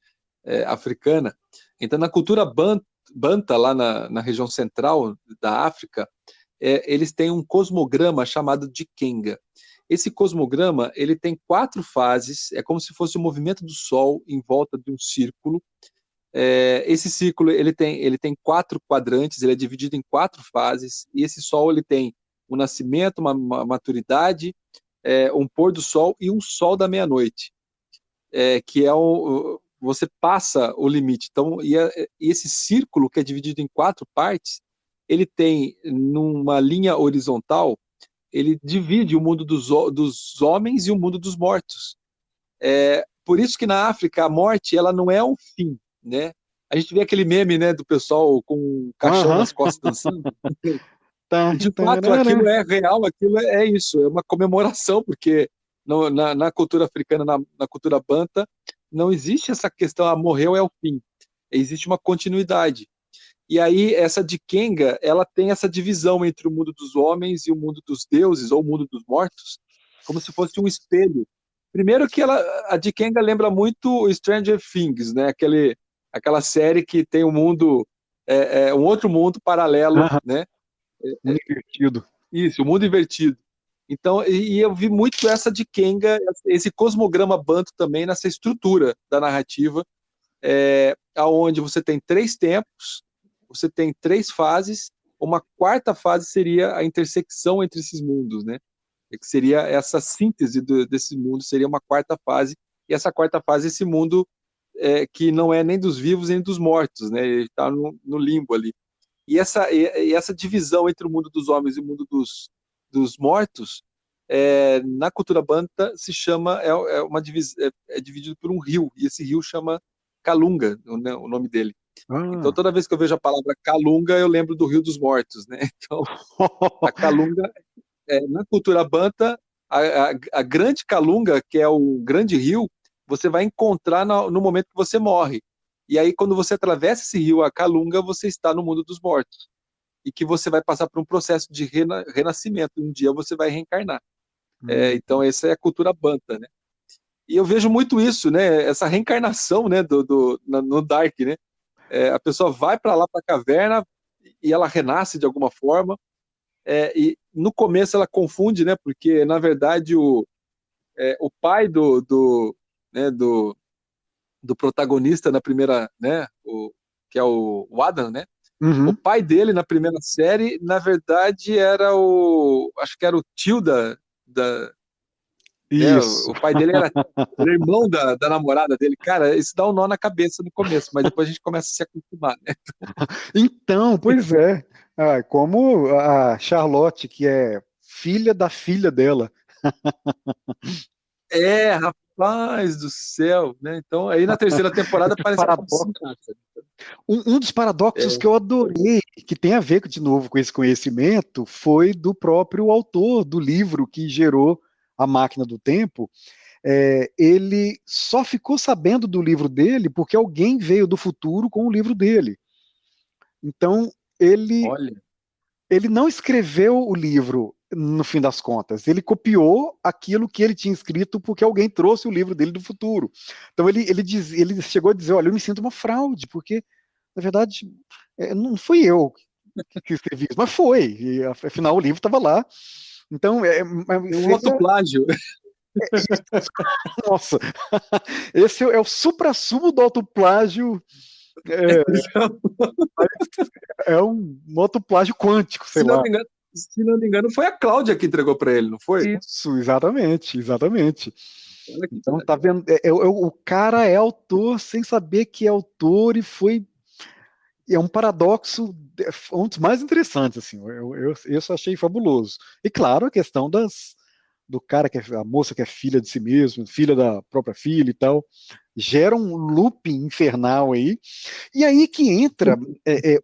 africana. Então, na cultura banta, lá na região central da África, eles têm um cosmograma chamado de Kenga. Esse cosmograma ele tem 4 fases, é como se fosse o movimento do Sol em volta de um círculo. Esse círculo ele tem 4 quadrantes, ele é dividido em 4 fases, e esse Sol ele tem um nascimento, uma maturidade, um pôr do Sol e um Sol da meia-noite, que é você passa o limite. Então, e esse círculo que é dividido em 4 partes, ele tem numa linha horizontal, ele divide o mundo dos homens e o mundo dos mortos. Por isso que na África a morte ela não é um fim, né? A gente vê aquele meme, né, do pessoal com um caixão Aham. nas costas dançando. Tá, E de fato aquilo tarará. é real, aquilo é isso, é uma comemoração, porque na cultura africana, na cultura banta, não existe essa questão, morreu é o fim. Existe uma continuidade. E aí essa de Kenga, ela tem essa divisão entre o mundo dos homens e o mundo dos deuses, ou o mundo dos mortos, como se fosse um espelho. Primeiro que a de Kenga lembra muito Stranger Things, né? Aquela série que tem um mundo, um outro mundo paralelo, Aham. né? Muito divertido. Isso, o mundo invertido. Então, e eu vi muito essa de Kenga, esse cosmograma banto também nessa estrutura da narrativa, aonde você tem 3 tempos, você tem 3 fases, uma quarta fase seria a intersecção entre esses mundos, né? Que seria essa síntese desse mundo, seria uma quarta fase, e essa quarta fase, esse mundo que não é nem dos vivos nem dos mortos, né? Ele está no limbo ali. E essa divisão entre o mundo dos homens e o mundo dos mortos, na cultura banta se chama, é dividido por um rio, e esse rio chama Kalunga, o nome dele. Então, Ah. toda vez que eu vejo a palavra Kalunga, eu lembro do Rio dos Mortos, né? Então, a Kalunga, na cultura banta, a grande Kalunga, que é o grande rio, você vai encontrar no momento que você morre. E aí, quando você atravessa esse rio, a Kalunga, você está no mundo dos mortos. E que você vai passar por um processo de renascimento. Um dia você vai reencarnar. Hum. Então, essa é a cultura banta, né? E eu vejo muito isso, né? Essa reencarnação, né? No Dark, né? A pessoa vai para lá, para a caverna, e ela renasce de alguma forma. E no começo ela confunde, né? Porque, na verdade, o pai né, do protagonista na primeira, né? Que é o Adam, né? O Uhum. pai dele na primeira série, na verdade, acho que era o tio né? Isso. O pai dele era irmão da namorada dele. Cara, isso dá um nó na cabeça no começo, mas depois a gente começa a se acostumar, né? Então, pois é. Como a Charlotte, que é filha da filha dela. Rapaz do céu, né? Então, aí na terceira temporada Esse parece que tudo se paradoxo, encaixa. um dos paradoxos É, que eu adorei, que tem a ver de novo com esse conhecimento, foi do próprio autor do livro que gerou A Máquina do Tempo. Ele só ficou sabendo do livro dele porque alguém veio do futuro com o livro dele. Então, ele, olha, ele não escreveu o livro no fim das contas, ele copiou aquilo que ele tinha escrito porque alguém trouxe o livro dele do futuro. Então, ele chegou a dizer: olha, eu me sinto uma fraude, porque, na verdade, não fui eu que escrevi isso, mas foi, e, afinal o livro estava lá. Então, é um seria, autoplágio. nossa, esse é o suprassumo do autoplágio. É, é um motoplágio quântico, sei Se não lá. me engano, se não me engano, foi a Cláudia que entregou para ele, não foi? Isso, exatamente, exatamente. Olha que Então, tá vendo? O cara é autor sem saber que é autor e foi. É um paradoxo, um dos mais interessantes, assim. Eu só achei fabuloso. E claro, a questão do cara que é a moça que é filha de si mesmo, filha da própria filha e tal, gera um looping infernal aí. E aí que entra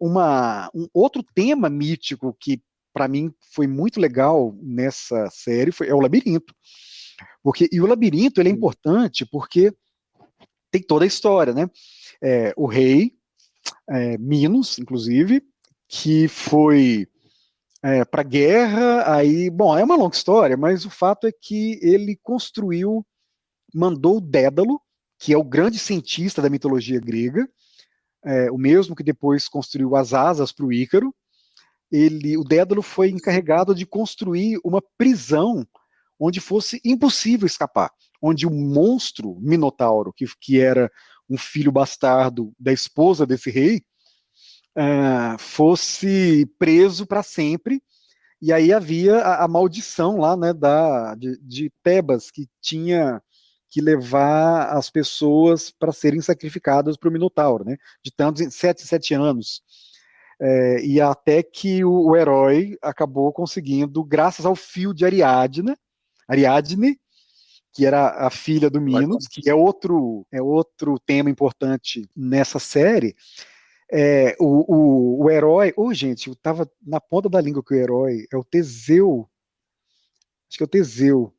um outro tema mítico que para mim foi muito legal nessa série, é o labirinto. E o labirinto ele é importante porque tem toda a história, né? O rei, Minos, inclusive, que foi para a guerra, aí, bom, é uma longa história, mas o fato é que ele mandou o Dédalo, que é o grande cientista da mitologia grega, o mesmo que depois construiu as asas para o Ícaro. O Dédalo foi encarregado de construir uma prisão onde fosse impossível escapar, onde o monstro Minotauro, que era um filho bastardo da esposa desse rei, fosse preso para sempre. E aí havia a maldição lá, né, de Tebas, que tinha que levar as pessoas para serem sacrificadas para o Minotauro, né, de tantos 7 e até que o herói acabou conseguindo, graças ao fio de Ariadne, que era a filha do Minos, que é outro tema importante nessa série. O herói, gente, eu tava na ponta da língua que o herói é o Teseu, acho que é o Teseu.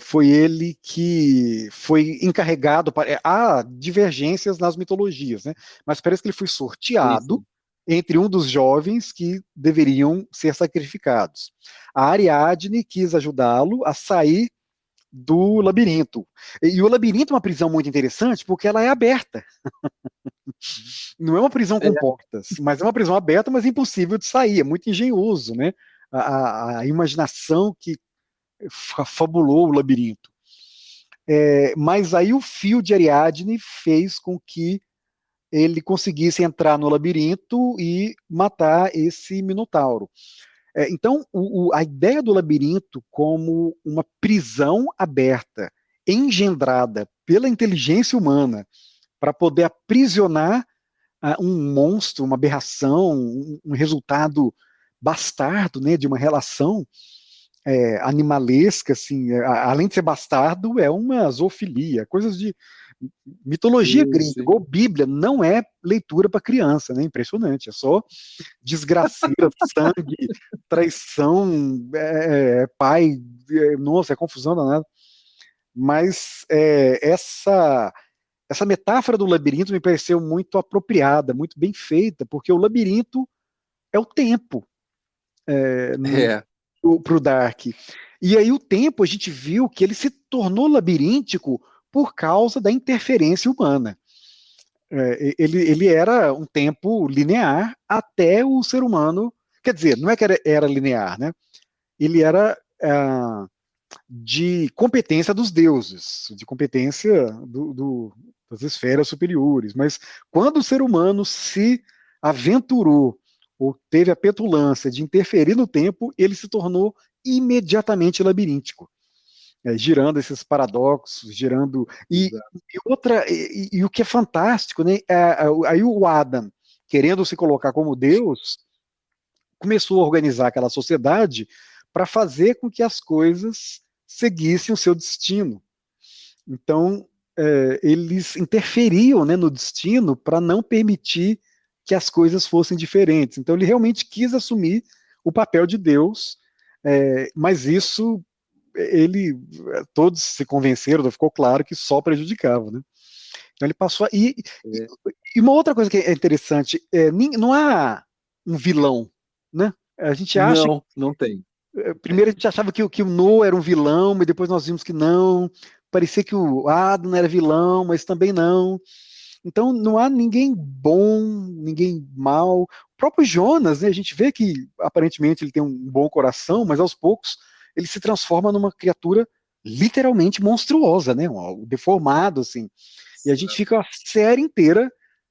Foi ele que foi encarregado. Há divergências nas mitologias, né? Mas parece que ele foi sim, sorteado sim. entre um dos jovens que deveriam ser sacrificados. A Ariadne quis ajudá-lo a sair do labirinto. E o labirinto é uma prisão muito interessante porque ela é aberta. Não é uma prisão É, com portas, mas é uma prisão aberta, mas impossível de sair. É muito engenhoso, né? A imaginação que fabulou o labirinto. Mas aí o fio de Ariadne fez com que ele conseguisse entrar no labirinto e matar esse Minotauro. Então, a ideia do labirinto como uma prisão aberta, engendrada pela inteligência humana, para poder aprisionar um monstro, uma aberração, um resultado bastardo, né, de uma relação animalesca, assim, além de ser bastardo, é uma zoofilia, coisas de mitologia sim, grega, sim. ou Bíblia, não é leitura para criança, né? Impressionante, é só desgraceira, sangue, traição, pai, nossa, é confusão danada. Mas essa metáfora do labirinto me pareceu muito apropriada, muito bem feita, porque o labirinto é o tempo É, para o Dark. E aí o tempo a gente viu que ele se tornou labiríntico por causa da interferência humana. Ele era um tempo linear até o ser humano. Quer dizer, não é que era linear, né? Ele era de competência dos deuses, de competência das esferas superiores. Mas quando o ser humano se aventurou ou teve a petulância de interferir no tempo, ele se tornou imediatamente labiríntico, girando esses paradoxos, girando e o que é fantástico, né? Aí o Adam, querendo se colocar como Deus, começou a organizar aquela sociedade para fazer com que as coisas seguissem o seu destino. Então, eles interferiam, né, no destino para não permitir que as coisas fossem diferentes. Então, ele realmente quis assumir o papel de Deus, mas isso todos se convenceram, ficou claro que só prejudicava, né? Então ele passou a, É. e uma outra coisa que é interessante, não há um vilão, né? A gente acha, Não, não tem. primeiro a gente achava que o Noah era um vilão, mas depois nós vimos que não. Parecia que o Adam era vilão, mas também não. Então não há ninguém bom, ninguém mal. O próprio Jonas, né, a gente vê que aparentemente ele tem um bom coração, mas aos poucos ele se transforma numa criatura literalmente monstruosa, né, deformado assim. E a gente fica a série inteira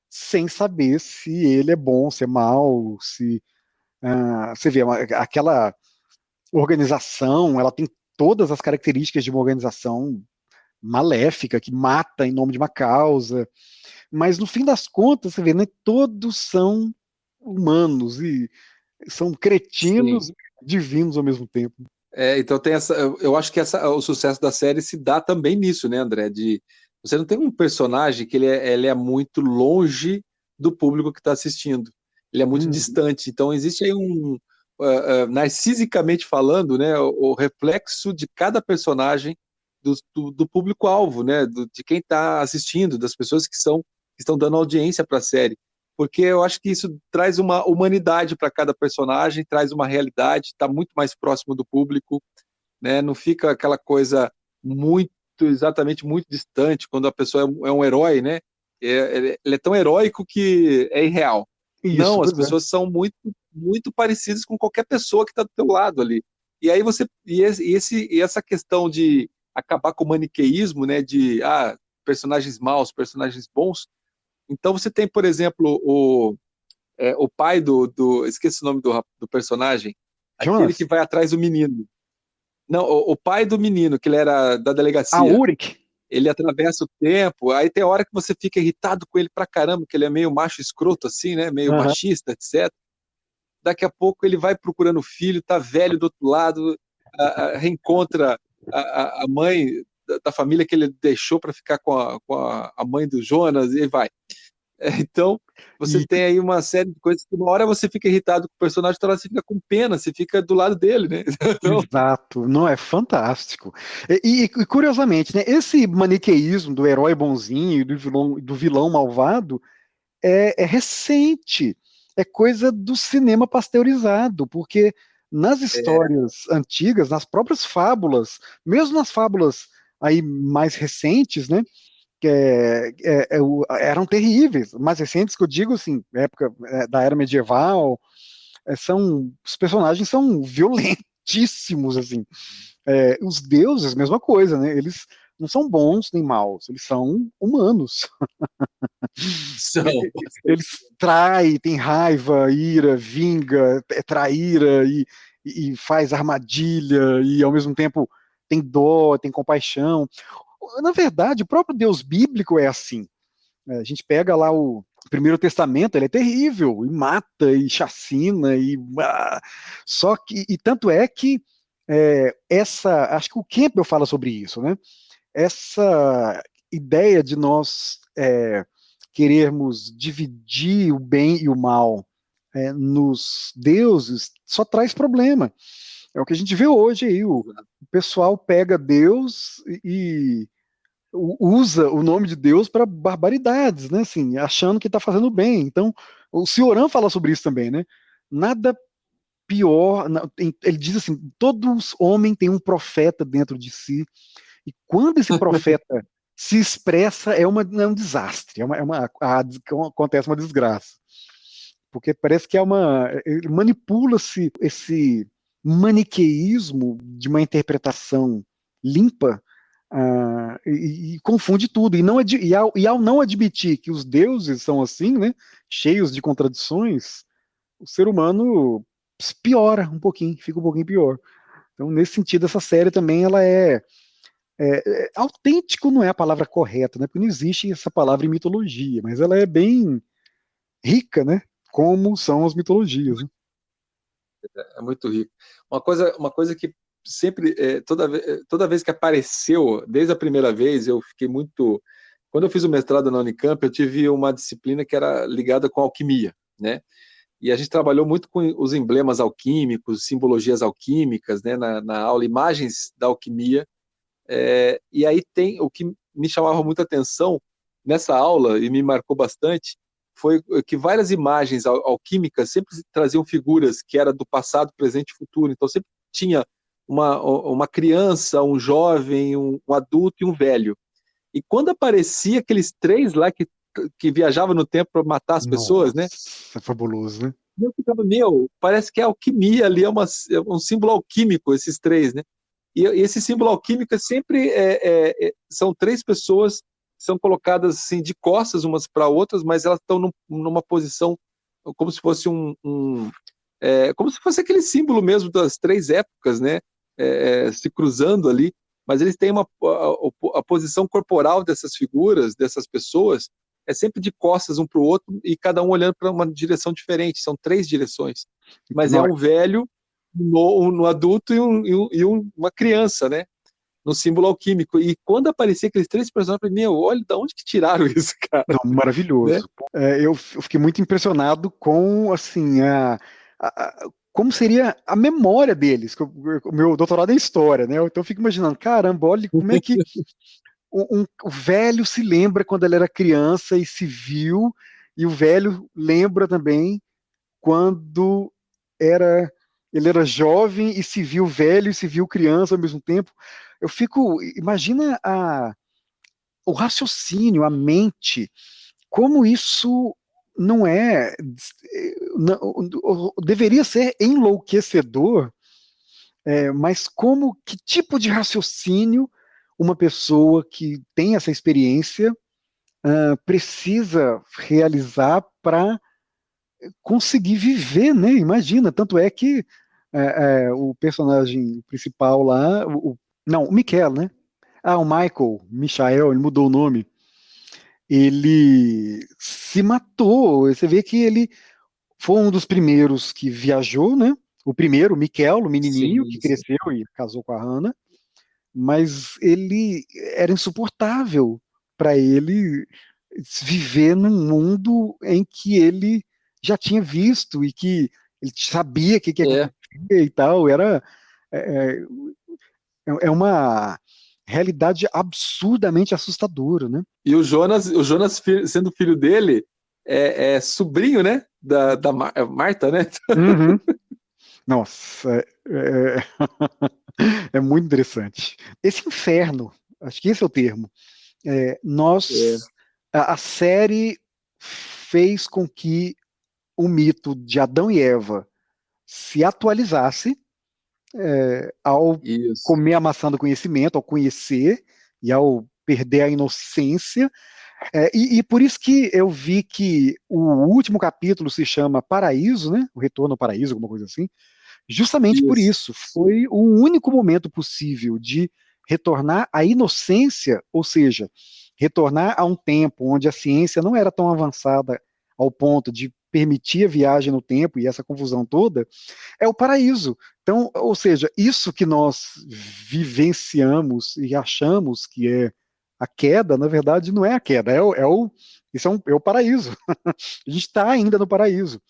sem saber se ele é bom, se é mal, se você vê aquela organização, ela tem todas as características de uma organização maléfica que mata em nome de uma causa, mas no fim das contas, você vê, né, todos são humanos e são Sim. cretinos e divinos ao mesmo tempo. Então tem essa. Eu acho que o sucesso da série se dá também nisso, né, André? De você não tem um personagem que ele é muito longe do público que está assistindo. Ele é muito Uhum. distante. Então existe aí narcisicamente falando, né, o reflexo de cada personagem do público-alvo, né, de quem está assistindo, das pessoas que estão dando audiência para a série. Porque eu acho que isso traz uma humanidade para cada personagem, traz uma realidade, está muito mais próximo do público, né? Não fica aquela coisa muito, exatamente muito distante, quando a pessoa é um herói, né? Ele é tão heróico que é irreal. Isso, Não, as pois é. pessoas são muito, muito parecidas com qualquer pessoa que está do teu lado ali. E aí e essa questão de acabar com o maniqueísmo, né? De personagens maus, personagens bons. Então você tem, por exemplo, o pai esqueci o nome do personagem, aquele que Jonas, vai atrás do menino. Não, o pai do menino, que ele era da a delegacia. Uric. Ele atravessa o tempo, aí tem hora que você fica irritado com ele pra caramba, que ele é meio macho escroto assim, né? Meio Uhum. machista, etc. Daqui a pouco ele vai procurando o filho, tá velho do outro lado, reencontra a mãe da família que ele deixou para ficar com a mãe do Jonas e vai. Então, você E, tem aí uma série de coisas que uma hora você fica irritado com o personagem, outra hora você fica com pena, você fica do lado dele, né? Então, exato, não é fantástico. E, curiosamente, né, esse maniqueísmo do herói bonzinho e do vilão malvado é recente, é coisa do cinema pasteurizado, porque nas é, histórias antigas, nas próprias fábulas, mesmo nas fábulas aí mais recentes, né, eram terríveis, mais recentes que eu digo assim, época da era medieval, os personagens são violentíssimos assim. Os deuses, mesma coisa, né? Eles não são bons nem maus, eles são humanos. são. Eles traem, têm raiva, ira, vinga, é traíra e faz armadilha e ao mesmo tempo tem dó, tem compaixão. Na verdade, o próprio Deus bíblico é assim. A gente pega lá o Primeiro Testamento, ele é terrível, e mata, e chacina, só que, e tanto é que acho que o Campbell fala sobre isso, né? Essa ideia de nós querermos dividir o bem e o mal nos deuses só traz problema. É o que a gente vê hoje aí, o pessoal pega Deus e usa o nome de Deus para barbaridades, né? Assim, achando que está fazendo bem. Então, o Cioran fala sobre isso também, né? Nada pior. Ele diz assim: todos homem tem um profeta dentro de si, e quando esse profeta se expressa, é um desastre, acontece uma desgraça. Porque parece que manipula-se esse maniqueísmo de uma interpretação limpa e confunde tudo. E ao não admitir que os deuses são assim, né, cheios de contradições, o ser humano piora um pouquinho, fica um pouquinho pior. Então, nesse sentido, essa série também ela autêntico não é a palavra correta, né? Porque não existe essa palavra em mitologia, mas ela é bem rica, né? Como são as mitologias, né? É muito rico. Uma coisa que sempre, toda vez que apareceu, desde a primeira vez, eu fiquei muito. Quando eu fiz o mestrado na Unicamp, eu tive uma disciplina que era ligada com alquimia, né? E a gente trabalhou muito com os emblemas alquímicos, simbologias alquímicas, né, na aula, imagens da alquimia. E aí tem o que me chamava muita atenção nessa aula e me marcou bastante foi que várias imagens alquímicas sempre traziam figuras que era do passado, presente e futuro. Então sempre tinha uma criança, um jovem, um adulto e um velho. E quando aparecia aqueles três lá que viajavam no tempo para matar as pessoas, né? Nossa, é fabuloso, né? Eu ficava, parece que a alquimia ali é um símbolo alquímico, esses três, né? E esse símbolo alquímico sempre são três pessoas que são colocadas assim de costas umas para outras, mas elas estão numa posição como se fosse como se fosse aquele símbolo mesmo das três épocas, né? Se cruzando ali, mas eles têm a posição corporal dessas figuras, dessas pessoas, é sempre de costas um para o outro e cada um olhando para uma direção diferente. São três direções, mas é Não, um velho, um adulto uma criança, né? No símbolo alquímico. E quando aparecia aqueles três personagens, eu falei, olha, de onde que tiraram isso, cara? não, Né? maravilhoso. Eu fiquei muito impressionado com, assim, como seria a memória deles. O meu doutorado é em história, né? Então eu fico imaginando, caramba, olha como é que o velho se lembra quando ele era criança e se viu, e o velho lembra também quando era ele era jovem e se viu velho e se viu criança ao mesmo tempo. Imagina o raciocínio, a mente, como isso não é, deveria ser enlouquecedor, mas que tipo de raciocínio uma pessoa que tem essa experiência precisa realizar para conseguir viver, né? Imagina, tanto é que o personagem principal lá, não, o Michael, né? O Michael, ele mudou o nome. Ele se matou. Você vê que ele foi um dos primeiros que viajou, né? O primeiro, o Michael, o menininho que Sim, sim. cresceu e casou com a Hannah, mas ele era insuportável para ele viver num mundo em que ele já tinha visto e que ele sabia o que É. acontecia e tal. É, é uma realidade absurdamente assustadora, né? E o Jonas sendo filho dele, é sobrinho, né? Da Marta, né? Uhum. Nossa, é muito interessante. Esse inferno, acho que esse é o termo. É, A série fez com que o mito de Adão e Eva se atualizasse ao isso. comer a maçã do conhecimento, ao conhecer e ao perder a inocência. E por isso que eu vi que o último capítulo se chama Paraíso, né? O Retorno ao Paraíso, alguma coisa assim. Justamente por Isso. isso, foi o único momento possível de retornar à inocência, ou seja, retornar a um tempo onde a ciência não era tão avançada ao ponto de permitir a viagem no tempo e essa confusão toda, é o paraíso. Então, ou seja, isso que nós vivenciamos e achamos que é a queda, na verdade, não é a queda, é o paraíso. A gente está ainda no paraíso.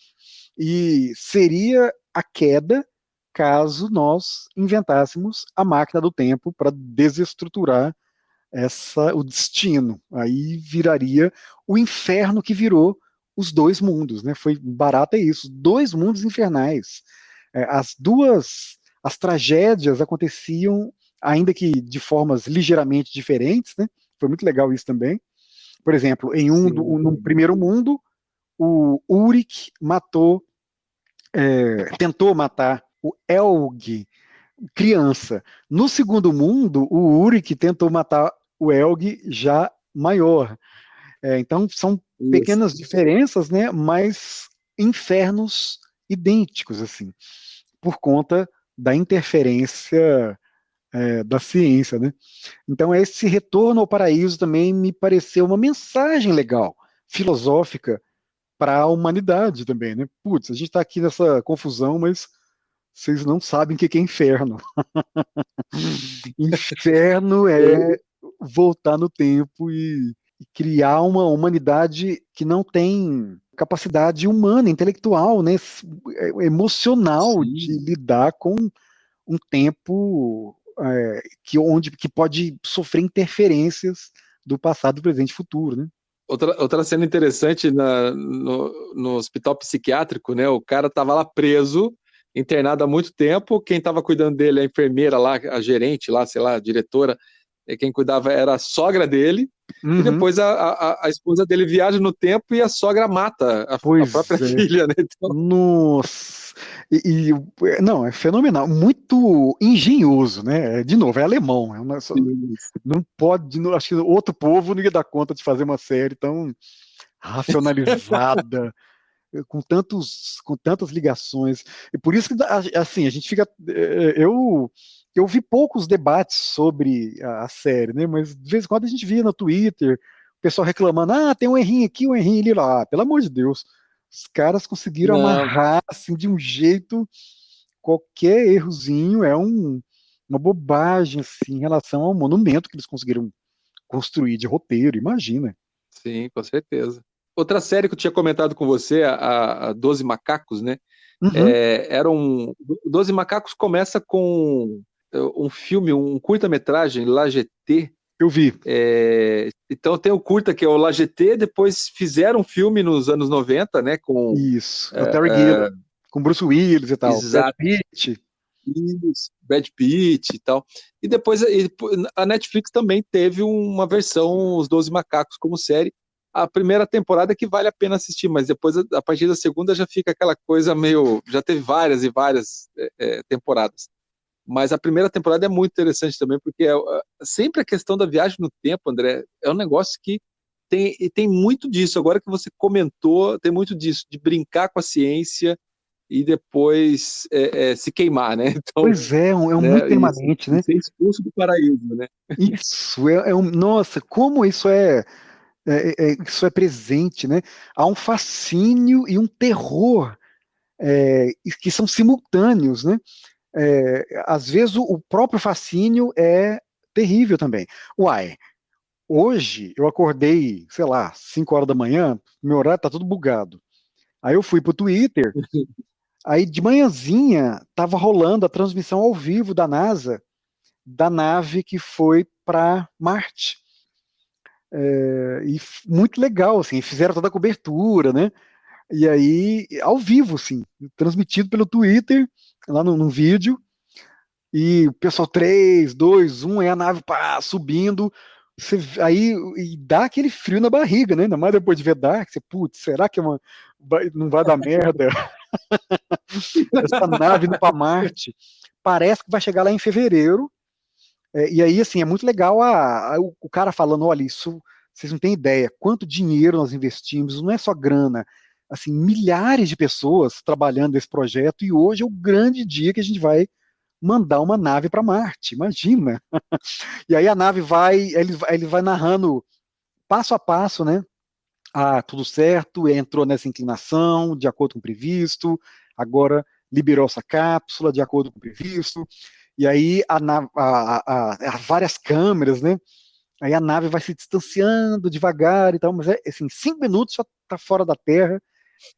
E seria a queda caso nós inventássemos a máquina do tempo para desestruturar o destino. Aí viraria o inferno que virou os dois mundos, né? Foi barato é isso, dois mundos infernais. As tragédias aconteciam, ainda que de formas ligeiramente diferentes, né? Foi muito legal isso também. Por exemplo, Sim. no primeiro mundo, o Urik tentou matar o Elg, criança. No segundo mundo, o Urik tentou matar o Elg já maior. Então, são Isso. pequenas diferenças, né? Mas infernos idênticos, assim, por conta da interferência da ciência, né? Então, esse retorno ao paraíso também me pareceu uma mensagem legal, filosófica, para a humanidade também, né? Putz, a gente está aqui nessa confusão, mas Vocês não sabem o que é inferno. Inferno é voltar no tempo e criar uma humanidade que não tem capacidade humana, intelectual, né, emocional de Sim. lidar com um tempo que pode sofrer interferências do passado, do presente e futuro, né? Outra cena interessante no hospital psiquiátrico, né? O cara estava lá preso, internado há muito tempo. Quem estava cuidando dele, a enfermeira lá, a gerente lá, sei lá, a diretora, quem cuidava era a sogra dele. E Uhum. depois a esposa dele viaja no tempo e a sogra mata a própria Pois é. filha, né? Então, Nossa. Não, é fenomenal, muito engenhoso, né? De novo, é alemão, não pode, acho que outro povo não ia dar conta de fazer uma série tão racionalizada, com tantas ligações. E por isso que, assim, a gente fica. Eu vi poucos debates sobre a série, né? Mas de vez em quando a gente via no Twitter o pessoal reclamando: tem um errinho aqui, um errinho ali lá. Pelo amor de Deus, os caras conseguiram não, amarrar assim de um jeito. Qualquer errozinho é uma bobagem assim, em relação ao monumento que eles conseguiram construir de roteiro, imagina. sim, com certeza. Outra série que eu tinha comentado com você, a 12 Macacos, né? Uhum, Era 12 Macacos começa com um filme, um curta-metragem, La GT. eu vi. Então tem o curta que é o La GT, depois fizeram um filme nos anos 90, né? Com Isso. É o Terry Gilliam, com Bruce Willis e tal. Brad exato, Pitt. isso, Brad Pitt e tal. E depois a Netflix também teve uma versão, Os 12 Macacos, como série. A primeira temporada que vale a pena assistir, mas depois, a partir da segunda, já fica aquela coisa meio. Já teve várias e várias temporadas. Mas a primeira temporada é muito interessante também, porque sempre a questão da viagem no tempo, André, é um negócio que tem muito disso. Agora que você comentou, tem muito disso, de brincar com a ciência e depois se queimar, né? Então, Pois é, é um muito né, permanente, e né? ser expulso do paraíso, né? Isso nossa, como isso é presente, né? Há um fascínio e um terror que são simultâneos, né? Às vezes o próprio fascínio é terrível também. Uai, hoje eu acordei, sei lá, 5 horas da manhã, meu horário tá tudo bugado. Aí eu fui pro Twitter, aí de manhãzinha tava rolando a transmissão ao vivo da NASA, da nave que foi para Marte. Muito legal, assim, fizeram toda a cobertura, né? E aí, ao vivo, assim, transmitido pelo Twitter, lá no vídeo, e o pessoal 3, 2, 1, aí a nave pá, subindo, aí e dá aquele frio na barriga, né? Ainda mais depois de ver Dark, você, putz, será que não vai dar merda essa nave indo para Marte? Parece que vai chegar lá em fevereiro, e aí, assim, é muito legal o cara falando, olha, isso, vocês não têm ideia, quanto dinheiro nós investimos, não é só grana, assim, milhares de pessoas trabalhando nesse projeto, e hoje é o grande dia que a gente vai mandar uma nave para Marte, imagina. E aí a nave ele vai narrando passo a passo, né? Tudo certo, entrou nessa inclinação, de acordo com o previsto, agora liberou essa cápsula de acordo com o previsto, e aí várias câmeras, né? Aí a nave vai se distanciando devagar e tal, mas assim, 5 minutos já está fora da Terra.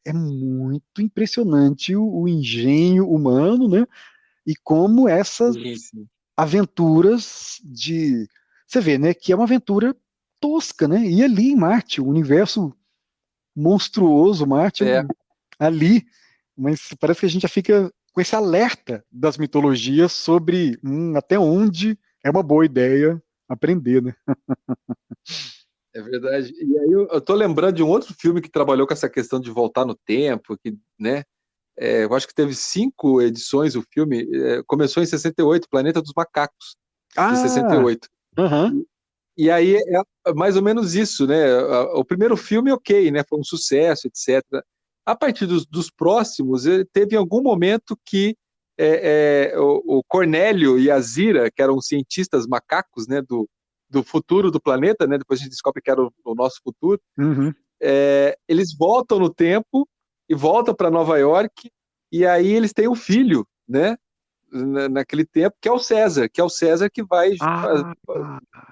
É muito impressionante o engenho humano, né? E como essas Sim, sim. aventuras de. Você vê, né? Que é uma aventura tosca, né? E ali em Marte, o universo monstruoso, Marte, É, ali, mas parece que a gente já fica com esse alerta das mitologias sobre até onde é uma boa ideia aprender, né? é verdade. E aí eu tô lembrando de um outro filme que trabalhou com essa questão de voltar no tempo, que, né? Eu acho que teve 5 edições o filme. Começou em 68, Planeta dos Macacos, de Ah, 68. aham, E aí é mais ou menos isso, né? O primeiro filme, ok, né? Foi um sucesso, etc. A partir dos próximos, teve algum momento que o Cornélio e a Zira, que eram cientistas macacos, né? Do futuro do planeta, né? Depois a gente descobre que era o nosso futuro. uhum. Eles voltam no tempo e voltam para Nova York, e aí eles têm um filho, né, naquele tempo, que é o César, que vai Ah,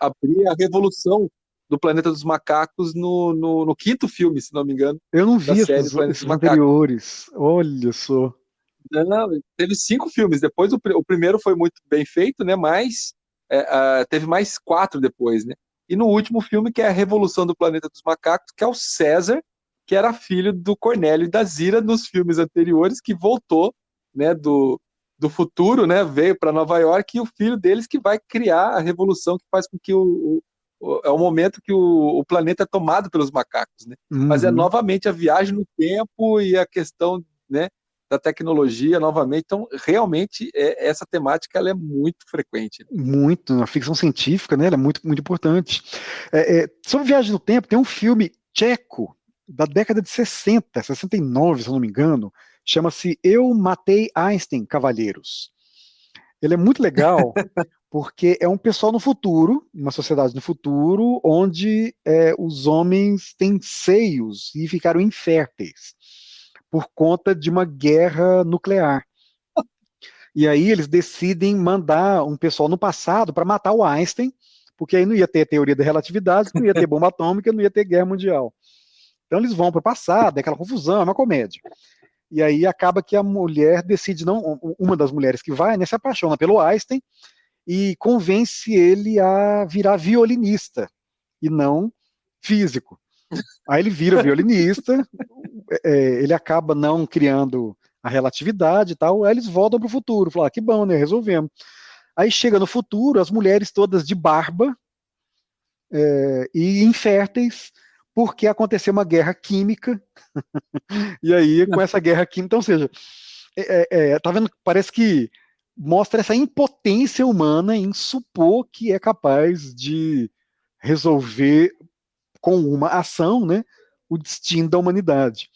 abrir a revolução do Planeta dos Macacos no quinto filme, se não me engano, eu não da vi série Planeta dos esses Macacos. anteriores. Olha só. Não, teve 5 filmes. Depois o primeiro foi muito bem feito, né? Mas teve mais 4 depois, né? E no último filme, que é a Revolução do Planeta dos Macacos, que é o César, que era filho do Cornélio e da Zira nos filmes anteriores, que voltou, né, do futuro, né? Veio para Nova York, e o filho deles que vai criar a revolução que faz com que é o momento que o planeta é tomado pelos macacos, né? Mas é Uhum. novamente a viagem no tempo e a questão, né, da tecnologia novamente. Então, realmente, essa temática ela é muito frequente. Muito, a ficção científica, né? Ela é muito, muito importante. Sobre viagem no tempo, tem um filme tcheco da década de 60, 69, se eu não me engano, chama-se Eu Matei Einstein, Cavalheiros. Ele é muito legal porque é um pessoal no futuro, uma sociedade no futuro, onde os homens têm seios e ficaram inférteis por conta de uma guerra nuclear. E aí eles decidem mandar um pessoal no passado para matar o Einstein, porque aí não ia ter teoria da relatividade, não ia ter bomba atômica, não ia ter guerra mundial. Então eles vão para o passado, é aquela confusão, é uma comédia. E aí acaba que a mulher decide, não, uma das mulheres que vai, né, se apaixona pelo Einstein e convence ele a virar violinista e não físico. Aí ele vira violinista, ele acaba não criando a relatividade e tal, aí eles voltam para o futuro, falam, que bom, né, resolvemos. Aí chega no futuro, as mulheres todas de barba e inférteis, porque aconteceu uma guerra química, e aí com essa guerra química, então, ou seja, tá vendo? Parece que mostra essa impotência humana em supor que é capaz de resolver com uma ação, né, o destino da humanidade.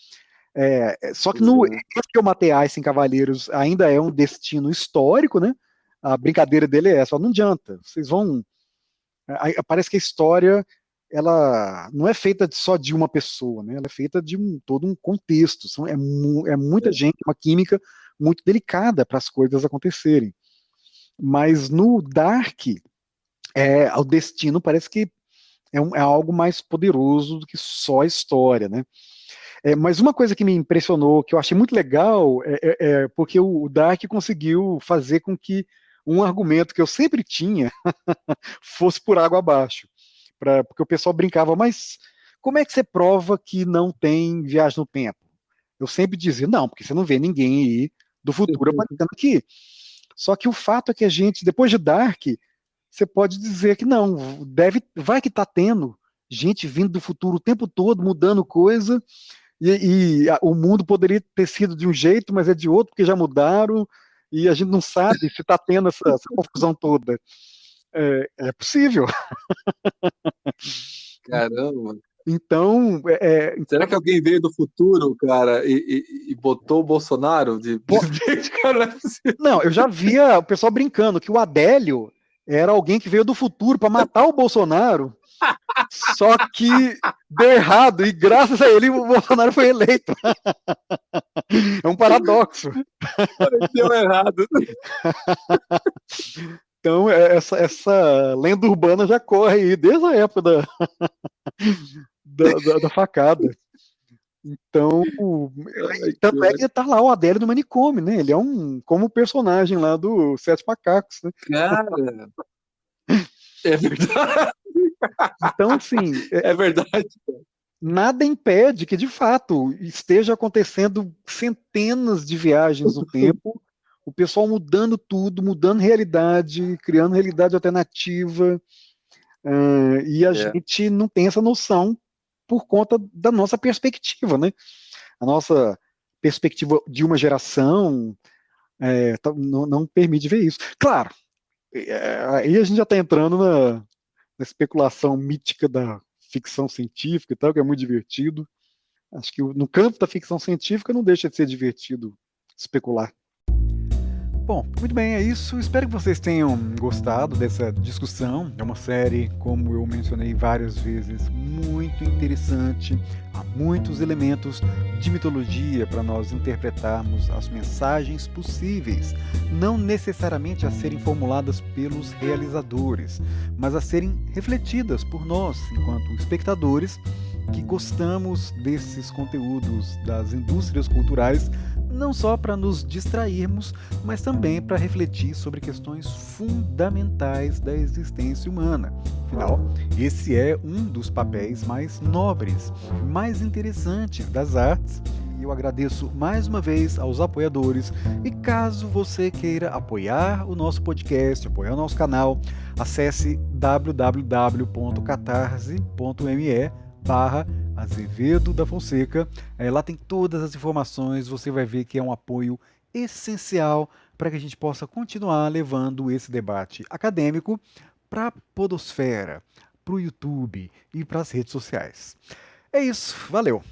Só que no Uhum. esse que eu matei Einstein Cavaleiros ainda é um destino histórico, né? A brincadeira dele é essa, não adianta, vocês vão. Parece que a história ela não é feita só de uma pessoa, né? Ela é feita de todo um contexto. É muita gente, uma química muito delicada para as coisas acontecerem. Mas no Dark, o destino parece que é algo mais poderoso do que só a história, né? Mas uma coisa que me impressionou, que eu achei muito legal, porque o Dark conseguiu fazer com que um argumento que eu sempre tinha fosse por água abaixo. Porque o pessoal brincava, mas como é que você prova que não tem viagem no tempo? Eu sempre dizia, não, porque você não vê ninguém aí do futuro aparecendo aqui. Só que o fato é que a gente, depois de Dark, você pode dizer que não, vai que está tendo gente vindo do futuro o tempo todo, mudando coisa, o mundo poderia ter sido de um jeito, mas é de outro, porque já mudaram, e a gente não sabe se está tendo essa confusão toda. É possível. Caramba. Então, Será que alguém veio do futuro, cara, e botou o Bolsonaro de presidente? Cara, não é possível. não, eu já via o pessoal brincando que o Adélio era alguém que veio do futuro para matar o Bolsonaro, só que deu errado, e graças a ele o Bolsonaro foi eleito. É um paradoxo. Deu errado. Então, essa lenda urbana já corre aí desde a época da facada. Então, Ai, tanto é que tá lá o Adélio no manicômio, né? Ele é como personagem lá do Sete Macacos, né? cara, é verdade. Então, assim, É verdade. nada impede que, de fato, esteja acontecendo centenas de viagens no tempo, o pessoal mudando tudo, mudando realidade, criando realidade alternativa, e a É, gente não tem essa noção por conta da nossa perspectiva, né? A nossa perspectiva de uma geração não permite ver isso. Claro, aí a gente já está entrando na especulação mítica da ficção científica e tal, que é muito divertido. Acho que no campo da ficção científica não deixa de ser divertido especular. Bom, muito bem, é isso. Espero que vocês tenham gostado dessa discussão. É uma série, como eu mencionei várias vezes, muito interessante. Há muitos elementos de mitologia para nós interpretarmos as mensagens possíveis, não necessariamente a serem formuladas pelos realizadores, mas a serem refletidas por nós, enquanto espectadores, que gostamos desses conteúdos das indústrias culturais, não só para nos distrairmos, mas também para refletir sobre questões fundamentais da existência humana. Afinal, esse é um dos papéis mais nobres, mais interessantes das artes. E eu agradeço mais uma vez aos apoiadores. E caso você queira apoiar o nosso podcast, apoiar o nosso canal, acesse www.catarse.me/Azevedo da Fonseca. Lá tem todas as informações, você vai ver que é um apoio essencial para que a gente possa continuar levando esse debate acadêmico para a podosfera, para o YouTube e para as redes sociais. É isso, valeu!